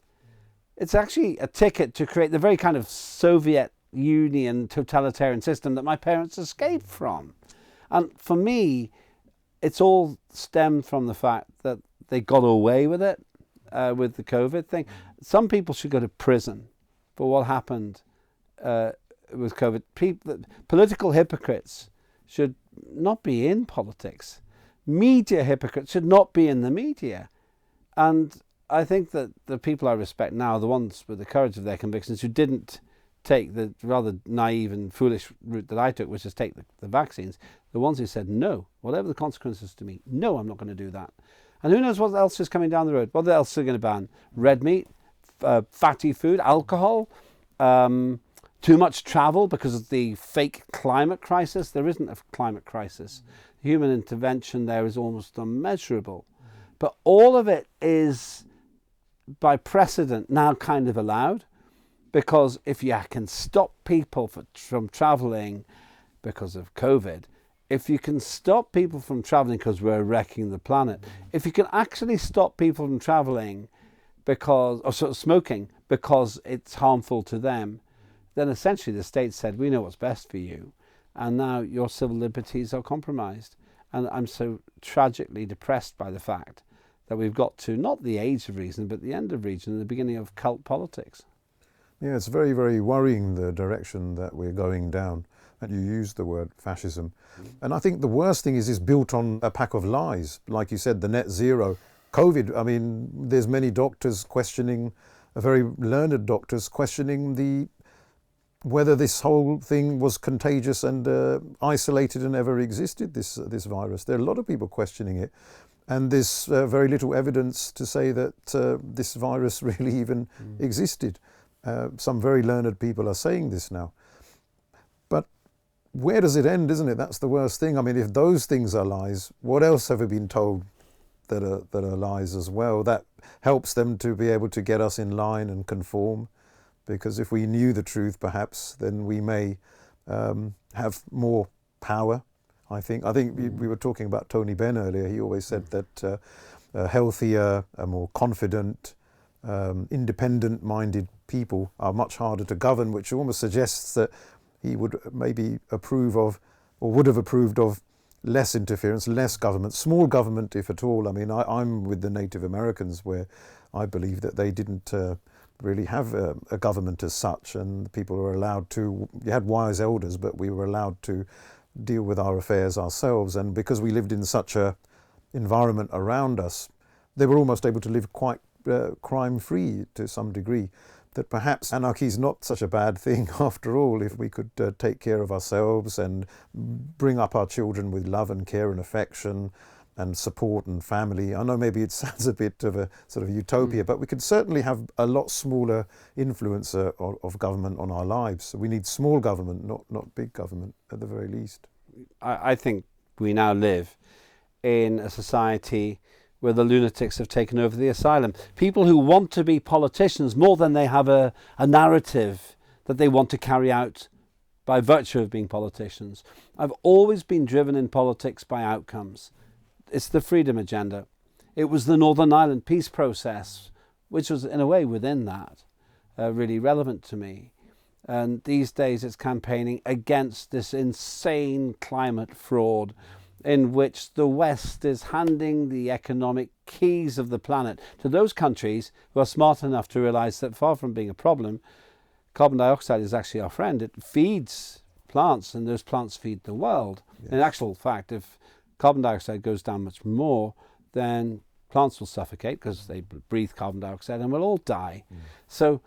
Speaker 1: It's actually a ticket to create the very kind of Soviet Union totalitarian system that my parents escaped from. And for me, it's all stemmed from the fact that they got away with it, with the COVID thing. Some people should go to prison for what happened with COVID. Political hypocrites should not be in politics. Media hypocrites should not be in the media. And I think that the people I respect now are the ones with the courage of their convictions who didn't take the rather naive and foolish route that I took, which is take the vaccines. The ones who said, no, whatever the consequences to me, no, I'm not going to do that. And who knows what else is coming down the road? What else are they going to ban? Red meat, fatty food, alcohol, too much travel because of the fake climate crisis. There isn't a climate crisis. Human intervention there is almost immeasurable. But all of it is, by precedent, now kind of allowed, because if you can stop people from travelling because of COVID, if you can stop people from traveling because we're wrecking the planet, if you can actually stop people from traveling because, or sort of smoking because it's harmful to them, then essentially the state said, we know what's best for you, and now your civil liberties are compromised. And I'm so tragically depressed by the fact that we've got to not the age of reason, but the end of reason, and the beginning of cult politics.
Speaker 2: Yeah, it's very, very worrying, the direction that we're going down. And you used the word fascism. And I think the worst thing is it's built on a pack of lies. Like you said, the net zero. COVID, I mean, there's many doctors questioning, very learned doctors questioning whether this whole thing was contagious and isolated and ever existed, this virus. There are a lot of people questioning it. And there's very little evidence to say that this virus really even existed. Some very learned people are saying this now. But where does it end, isn't it? That's the worst thing. I mean, if those things are lies, what else have we been told that are lies as well? That helps them to be able to get us in line and conform. Because if we knew the truth, perhaps, then we may have more power, I think. We were talking about Tony Benn earlier. He always said that a healthier, a more confident, independent-minded people are much harder to govern, which almost suggests that he would maybe approve of, or would have approved of, less interference, less government, small government if at all. I mean, I'm with the Native Americans, where I believe that they didn't really have a government as such, and people were allowed to, you had wise elders, but we were allowed to deal with our affairs ourselves. And because we lived in such a environment around us, they were almost able to live quite crime-free to some degree. That perhaps anarchy is not such a bad thing after all, if we could take care of ourselves and bring up our children with love and care and affection and support and family. I know maybe it sounds a bit of a sort of utopia, but we could certainly have a lot smaller influence of government on our lives. So we need small government, not big government, at the very least.
Speaker 1: I think we now live in a society where the lunatics have taken over the asylum. People who want to be politicians more than they have a narrative that they want to carry out by virtue of being politicians. I've always been driven in politics by outcomes. It's the freedom agenda. It was the Northern Ireland peace process, which was in a way within that, really relevant to me. And these days it's campaigning against this insane climate fraud in which the West is handing the economic keys of the planet to those countries who are smart enough to realise that far from being a problem, carbon dioxide is actually our friend. It feeds plants, and those plants feed the world. Yes. In actual fact, if carbon dioxide goes down much more, then plants will suffocate because they breathe carbon dioxide and we'll all die. So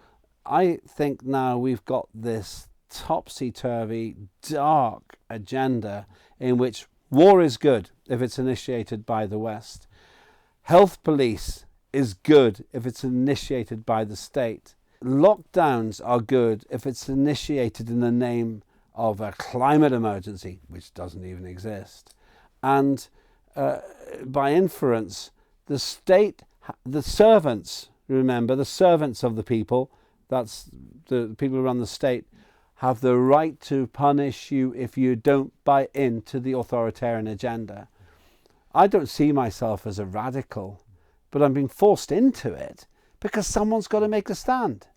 Speaker 1: I think now we've got this topsy-turvy, dark agenda in which war is good if it's initiated by the West. Health police is good if it's initiated by the state. Lockdowns are good if it's initiated in the name of a climate emergency, which doesn't even exist. And by inference, the state, the servants, remember, the servants of the people, that's the people who run the state, have the right to punish you if you don't buy into the authoritarian agenda. I don't see myself as a radical, but I'm being forced into it because someone's got to make a stand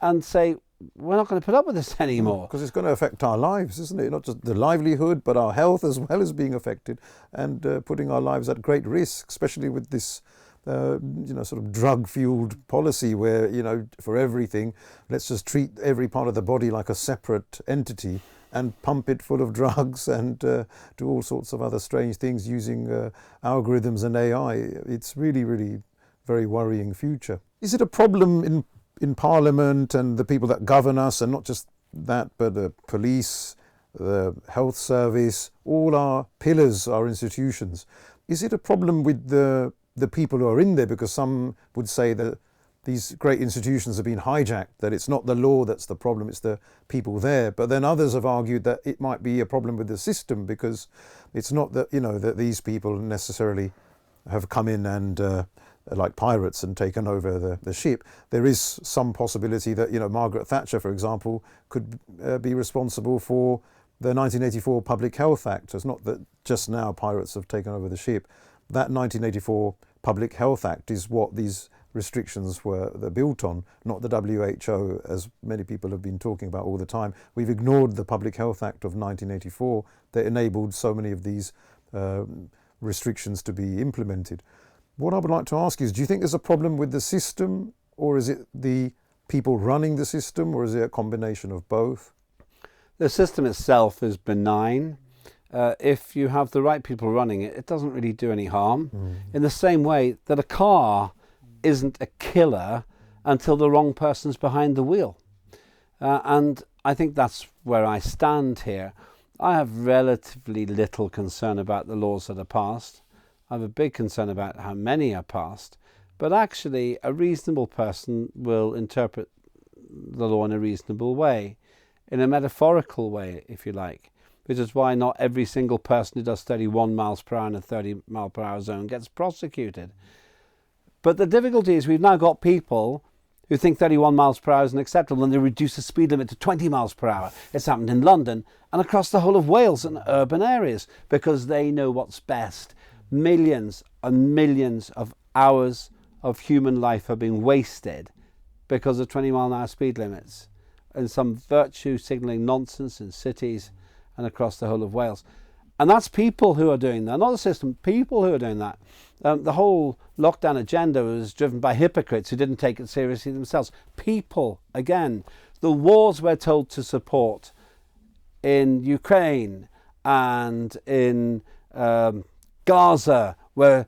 Speaker 1: and say, we're not going to put up with this anymore.
Speaker 2: Because it's going to affect our lives, isn't it? Not just the livelihood, but our health as well as being affected, and putting our lives at great risk, especially with this sort of drug-fueled policy where, for everything, let's just treat every part of the body like a separate entity and pump it full of drugs and do all sorts of other strange things using algorithms and AI. It's really, really very worrying future. Is it a problem in Parliament and the people that govern us, and not just that, but the police, the health service, all our pillars, our institutions? Is it a problem with the people who are in there? Because some would say that these great institutions have been hijacked, that it's not the law that's the problem, it's the people there. But then others have argued that it might be a problem with the system, because it's not that, that these people necessarily have come in and like pirates and taken over the ship. There is some possibility that, Margaret Thatcher, for example, could be responsible for the 1984 Public Health Act. It's not that just now pirates have taken over the ship. That 1984 Public Health Act is what these restrictions they're built on, not the WHO, as many people have been talking about all the time. We've ignored the Public Health Act of 1984 that enabled so many of these restrictions to be implemented. What I would like to ask is, do you think there's a problem with the system, or is it the people running the system, or is it a combination of both?
Speaker 1: The system itself is benign. If you have the right people running it, it doesn't really do any harm. In the same way that a car isn't a killer until the wrong person's behind the wheel. And I think that's where I stand here. I have relatively little concern about the laws that are passed. I have a big concern about how many are passed. But actually, a reasonable person will interpret the law in a reasonable way, in a metaphorical way, if you like, which is why not every single person who does 31 miles per hour in a 30 mile per hour zone gets prosecuted. But the difficulty is we've now got people who think 31 miles per hour is unacceptable and they reduce the speed limit to 20 miles per hour. It's happened in London and across the whole of Wales and urban areas because they know what's best. Millions and millions of hours of human life are being wasted because of 20 mile an hour speed limits and some virtue signalling nonsense in cities and across the whole of Wales. And that's people who are doing that, not the system, people who are doing that. The whole lockdown agenda was driven by hypocrites who didn't take it seriously themselves. People, again, the wars we're told to support in Ukraine and in Gaza, where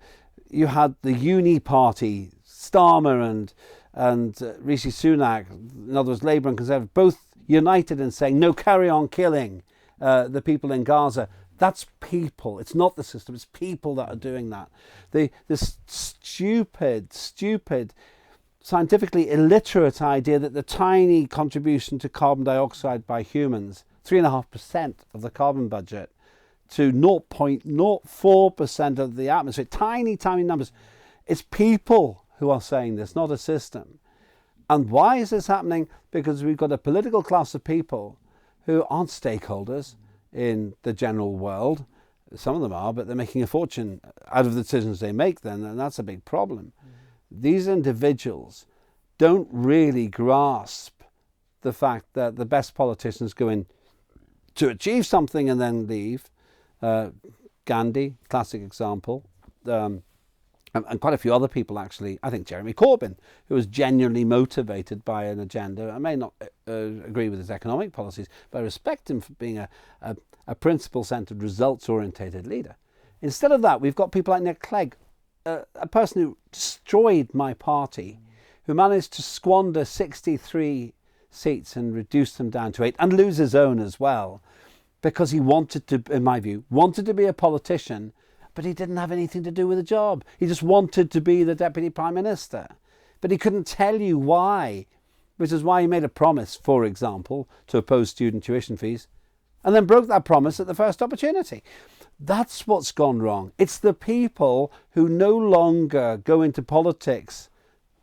Speaker 1: you had the Uni Party, Starmer and Rishi Sunak, in other words, Labour and Conservative, both united in saying, no, carry on killing the people in Gaza. That's people. It's not the system. It's people that are doing that. This stupid, scientifically illiterate idea that the tiny contribution to carbon dioxide by humans, 3.5% of the carbon budget, to 0.04% of the atmosphere, tiny, tiny numbers. It's people who are saying this, not a system. And why is this happening? Because we've got a political class of people who aren't stakeholders in the general world. Some of them are, but they're making a fortune out of the decisions they make then, and that's a big problem. These individuals don't really grasp the fact that the best politicians go in to achieve something and then leave. Gandhi, classic example, and quite a few other people actually. I think Jeremy Corbyn, who was genuinely motivated by an agenda. I may not agree with his economic policies, but I respect him for being a principle-centred, results-orientated leader. Instead of that, we've got people like Nick Clegg, a person who destroyed my party, who managed to squander 63 seats and reduce them down to 8, and lose his own as well, because he wanted to, in my view, wanted to be a politician, but he didn't have anything to do with the job. He just wanted to be the Deputy Prime Minister. But he couldn't tell you why, which is why he made a promise, for example, to oppose student tuition fees, and then broke that promise at the first opportunity. That's what's gone wrong. It's the people who no longer go into politics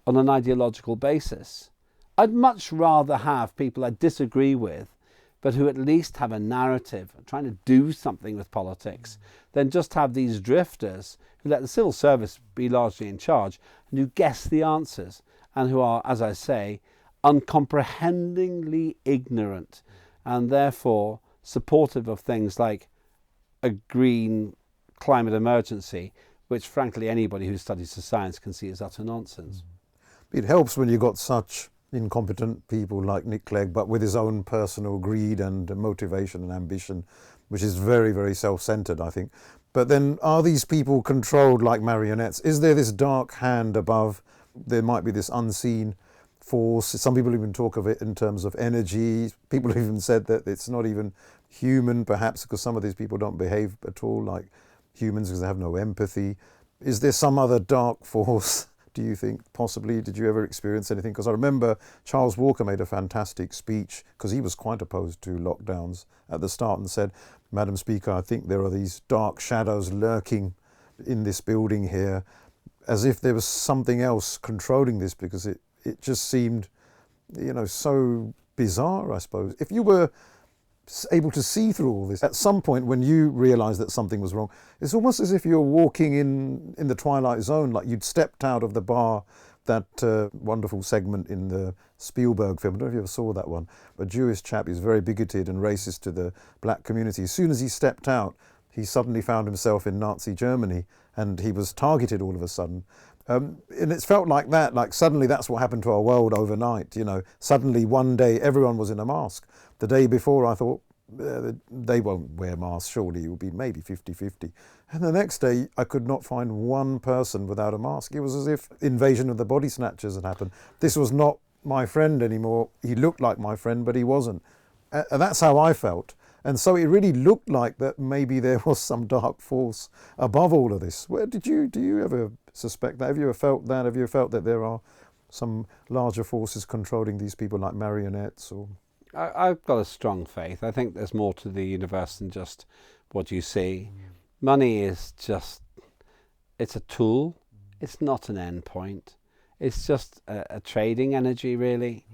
Speaker 1: on an ideological basis. I'd much rather have people I disagree with, but who at least have a narrative, trying to do something with politics, than just have these drifters who let the civil service be largely in charge and who guess the answers and who are, as I say, uncomprehendingly ignorant and therefore supportive of things like a green climate emergency, which frankly anybody who studies the science can see is utter nonsense.
Speaker 2: It helps when you've got such incompetent people like Nick Clegg, but with his own personal greed and motivation and ambition, which is very, very self-centered, I think. But then are these people controlled like marionettes? Is there this dark hand above? There might be this unseen force. Some people even talk of it in terms of energy. People have even said that it's not even human, perhaps, because some of these people don't behave at all like humans because they have no empathy. Is there some other dark force, do you think, possibly? Did you ever experience anything? Because I remember Charles Walker made a fantastic speech, because he was quite opposed to lockdowns at the start, and said, Madam Speaker, I think there are these dark shadows lurking in this building here, as if there was something else controlling this, because it just seemed, so bizarre, I suppose. If you were able to see through all this. At some point when you realised that something was wrong, it's almost as if you're walking in the twilight zone, like you'd stepped out of the bar. That wonderful segment in the Spielberg film, I don't know if you ever saw that one, a Jewish chap who's very bigoted and racist to the black community. As soon as he stepped out, he suddenly found himself in Nazi Germany and he was targeted all of a sudden. And it's felt like that, like suddenly that's what happened to our world overnight, you know. Suddenly one day everyone was in a mask. The day before I thought, they won't wear masks, surely it will be maybe 50-50. And the next day I could not find one person without a mask. It was as if invasion of the body snatchers had happened. This was not my friend anymore. He looked like my friend, but he wasn't. And that's how I felt. And so it really looked like that maybe there was some dark force above all of this. Do you ever suspect that? Have you ever felt that? Have you felt that there are some larger forces controlling these people like marionettes? Or
Speaker 1: I've got a strong faith. I think there's more to the universe than just what you see. Money is just, it's a tool. It's not an end point. It's just a trading energy, really.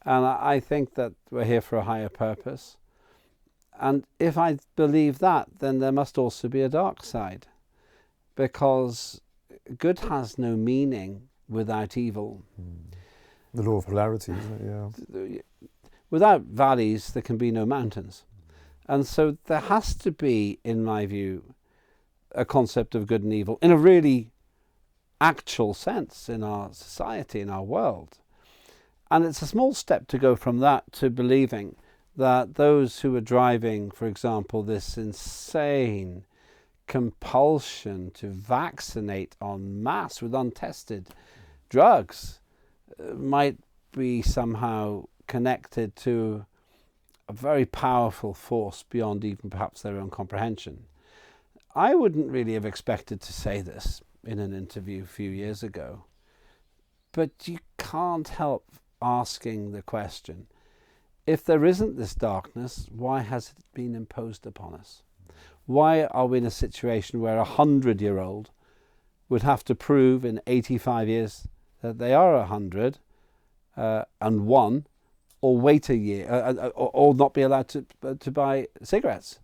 Speaker 1: And I think that we're here for a higher purpose. And if I believe that, then there must also be a dark side. Because good has no meaning without evil.
Speaker 2: The law of polarity, isn't it? Yeah.
Speaker 1: Without valleys, there can be no mountains. And so there has to be, in my view, a concept of good and evil in a really actual sense in our society, in our world. And it's a small step to go from that to believing that those who are driving, for example, this insane compulsion to vaccinate en masse with untested drugs might be somehow connected to a very powerful force beyond even perhaps their own comprehension. I wouldn't really have expected to say this in an interview a few years ago, but you can't help asking the question, if there isn't this darkness, why has it been imposed upon us? Why are we in a situation where a 100-year-old would have to prove in 85 years that they are 100 and 1, or wait a year, or not be allowed to buy cigarettes?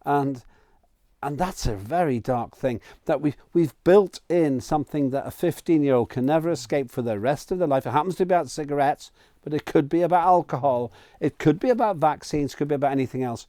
Speaker 1: And that's a very dark thing, that we've built in something that a 15-year-old can never escape for the rest of their life. It happens to be about cigarettes, but it could be about alcohol. It could be about vaccines, could be about anything else.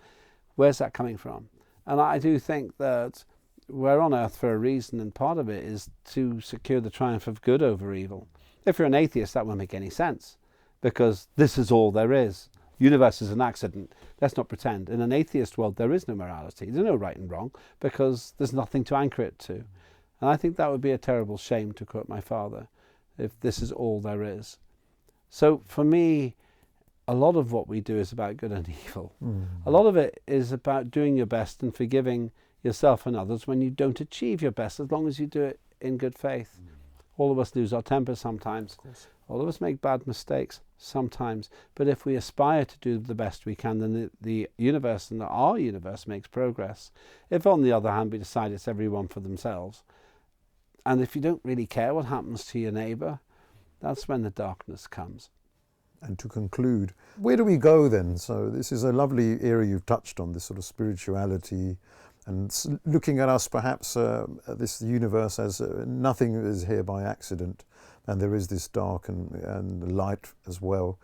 Speaker 1: Where's that coming from? And I do think that we're on earth for a reason, and part of it is to secure the triumph of good over evil. If you're an atheist, that won't make any sense, because this is all there is. Universe is an accident. Let's not pretend. In an atheist world, there is no morality. There's no right and wrong, because there's nothing to anchor it to. And I think that would be a terrible shame, to quote my father, if this is all there is. So for me, a lot of what we do is about good and evil. A lot of it is about doing your best and forgiving yourself and others when you don't achieve your best, as long as you do it in good faith. All of us lose our temper sometimes. All of us make bad mistakes sometimes. But if we aspire to do the best we can, then the universe and our universe makes progress. If, on the other hand, we decide it's everyone for themselves, and if you don't really care what happens to your neighbour, that's when the darkness comes.
Speaker 2: And to conclude, where do we go then? So this is a lovely area you've touched on, this sort of spirituality, and looking at us perhaps, this universe as nothing is here by accident, and there is this dark and light as well.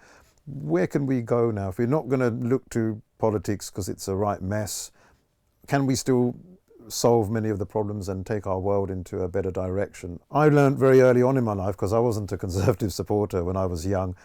Speaker 2: Where can we go now? If we're not going to look to politics because it's a right mess, can we still solve many of the problems and take our world into a better direction? I learned very early on in my life, because I wasn't a Conservative supporter when I was young,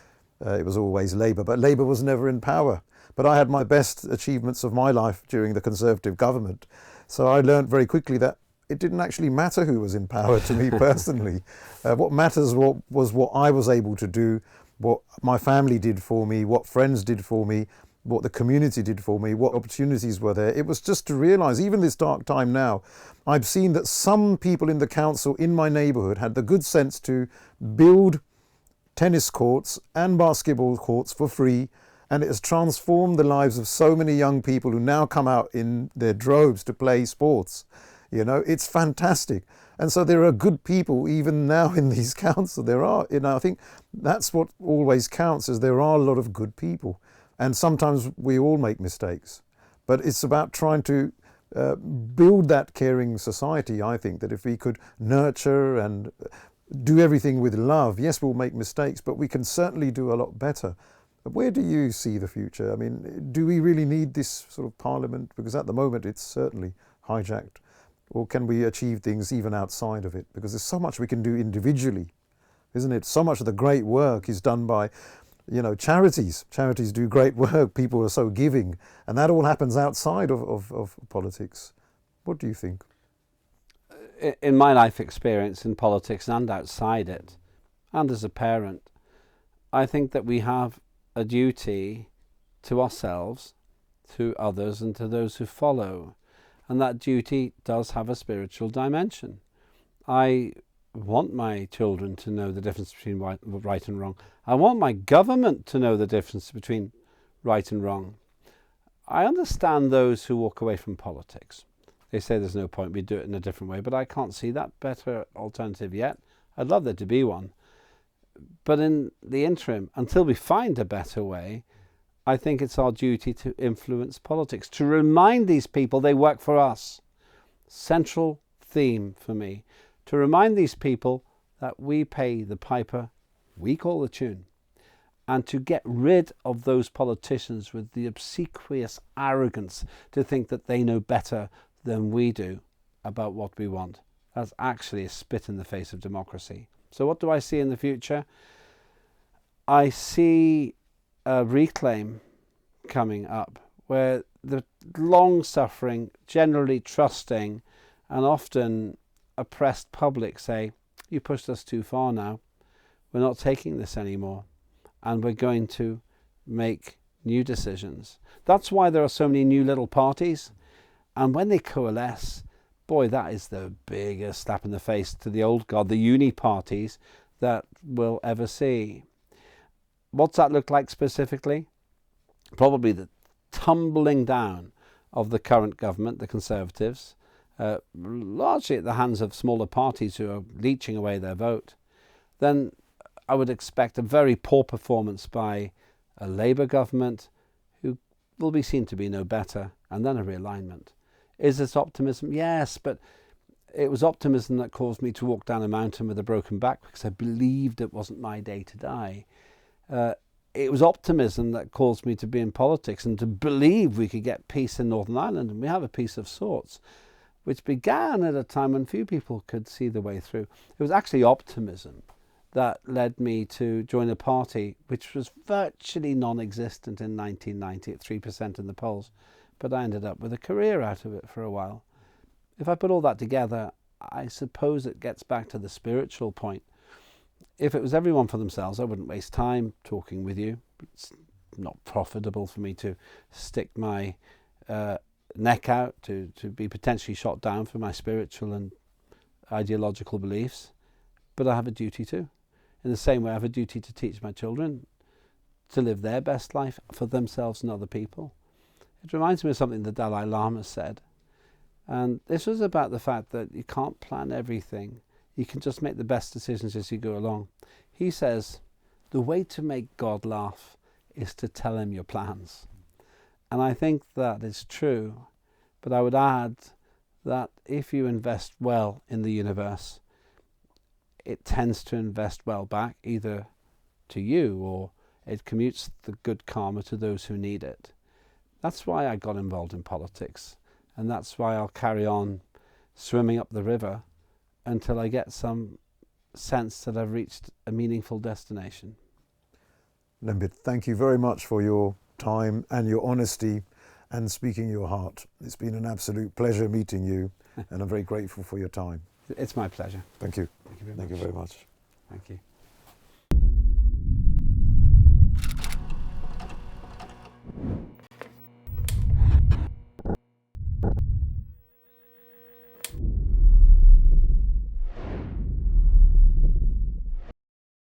Speaker 2: it was always Labour, but Labour was never in power. But I had my best achievements of my life during the Conservative government. So I learned very quickly that it didn't actually matter who was in power to me personally. What matters was what I was able to do, what my family did for me, what friends did for me, what the community did for me, what opportunities were there. It was just to realise, even this dark time now, I've seen that some people in the council in my neighbourhood had the good sense to build tennis courts and basketball courts for free, and it has transformed the lives of so many young people who now come out in their droves to play sports. You know, it's fantastic. And so there are good people even now in these councils. There are, I think that's what always counts, is there are a lot of good people. And sometimes we all make mistakes. But it's about trying to build that caring society. I think that if we could nurture and do everything with love, yes, we'll make mistakes, but we can certainly do a lot better. Where do you see the future? I mean, do we really need this sort of parliament? Because at the moment it's certainly hijacked. Or can we achieve things even outside of it? Because there's so much we can do individually, isn't it? So much of the great work is done by, charities. Charities do great work. People are so giving. And that all happens outside of politics. What do you think?
Speaker 1: In my life experience in politics and outside it, and as a parent, I think that we have a duty to ourselves, to others, and to those who follow. And that duty does have a spiritual dimension. I want my children to know the difference between right and wrong. I want my government to know the difference between right and wrong. I understand those who walk away from politics. They say there's no point, we do it in a different way, but I can't see that better alternative yet. I'd love there to be one. But in the interim, until we find a better way, I think it's our duty to influence politics, to remind these people they work for us. Central theme for me, to remind these people that we pay the piper, we call the tune, and to get rid of those politicians with the obsequious arrogance to think that they know better than we do about what we want. That's actually a spit in the face of democracy. So what do I see in the future? I see a reclaim coming up where the long-suffering, generally trusting and often oppressed public say, you pushed us too far now, we're not taking this anymore, and we're going to make new decisions. That's why there are so many new little parties, and when they coalesce, boy, that is the biggest slap in the face to the old guard, the uni parties, that we'll ever see. What's that look like specifically? Probably the tumbling down of the current government, the Conservatives, largely at the hands of smaller parties who are leeching away their vote. Then I would expect a very poor performance by a Labour government who will be seen to be no better, and then a realignment. Is this optimism? Yes, but it was optimism that caused me to walk down a mountain with a broken back because I believed it wasn't my day to die. It was optimism that caused me to be in politics and to believe we could get peace in Northern Ireland, and we have a peace of sorts, which began at a time when few people could see the way through. It was actually optimism that led me to join a party which was virtually non-existent in 1990 at 3% in the polls, but I ended up with a career out of it for a while. If I put all that together, I suppose it gets back to the spiritual point. If it was everyone for themselves, I wouldn't waste time talking with you. It's not profitable for me to stick my neck out, to be potentially shot down for my spiritual and ideological beliefs. But I have a duty too. In the same way, I have a duty to teach my children to live their best life for themselves and other people. It reminds me of something the Dalai Lama said. And this was about the fact that you can't plan everything. You can just make the best decisions as you go along. He says, the way to make God laugh is to tell him your plans. And I think that is true. But I would add that if you invest well in the universe, it tends to invest well back, either to you or it commutes the good karma to those who need it. That's why I got involved in politics. And that's why I'll carry on swimming up the river until I get some sense that I've reached a meaningful destination.
Speaker 2: Lembit, thank you very much for your time and your honesty and speaking your heart. It's been an absolute pleasure meeting you, and I'm very grateful for your time.
Speaker 1: It's my pleasure.
Speaker 2: Thank you.
Speaker 1: Thank you very much.
Speaker 2: Thank you very much.
Speaker 1: Thank you.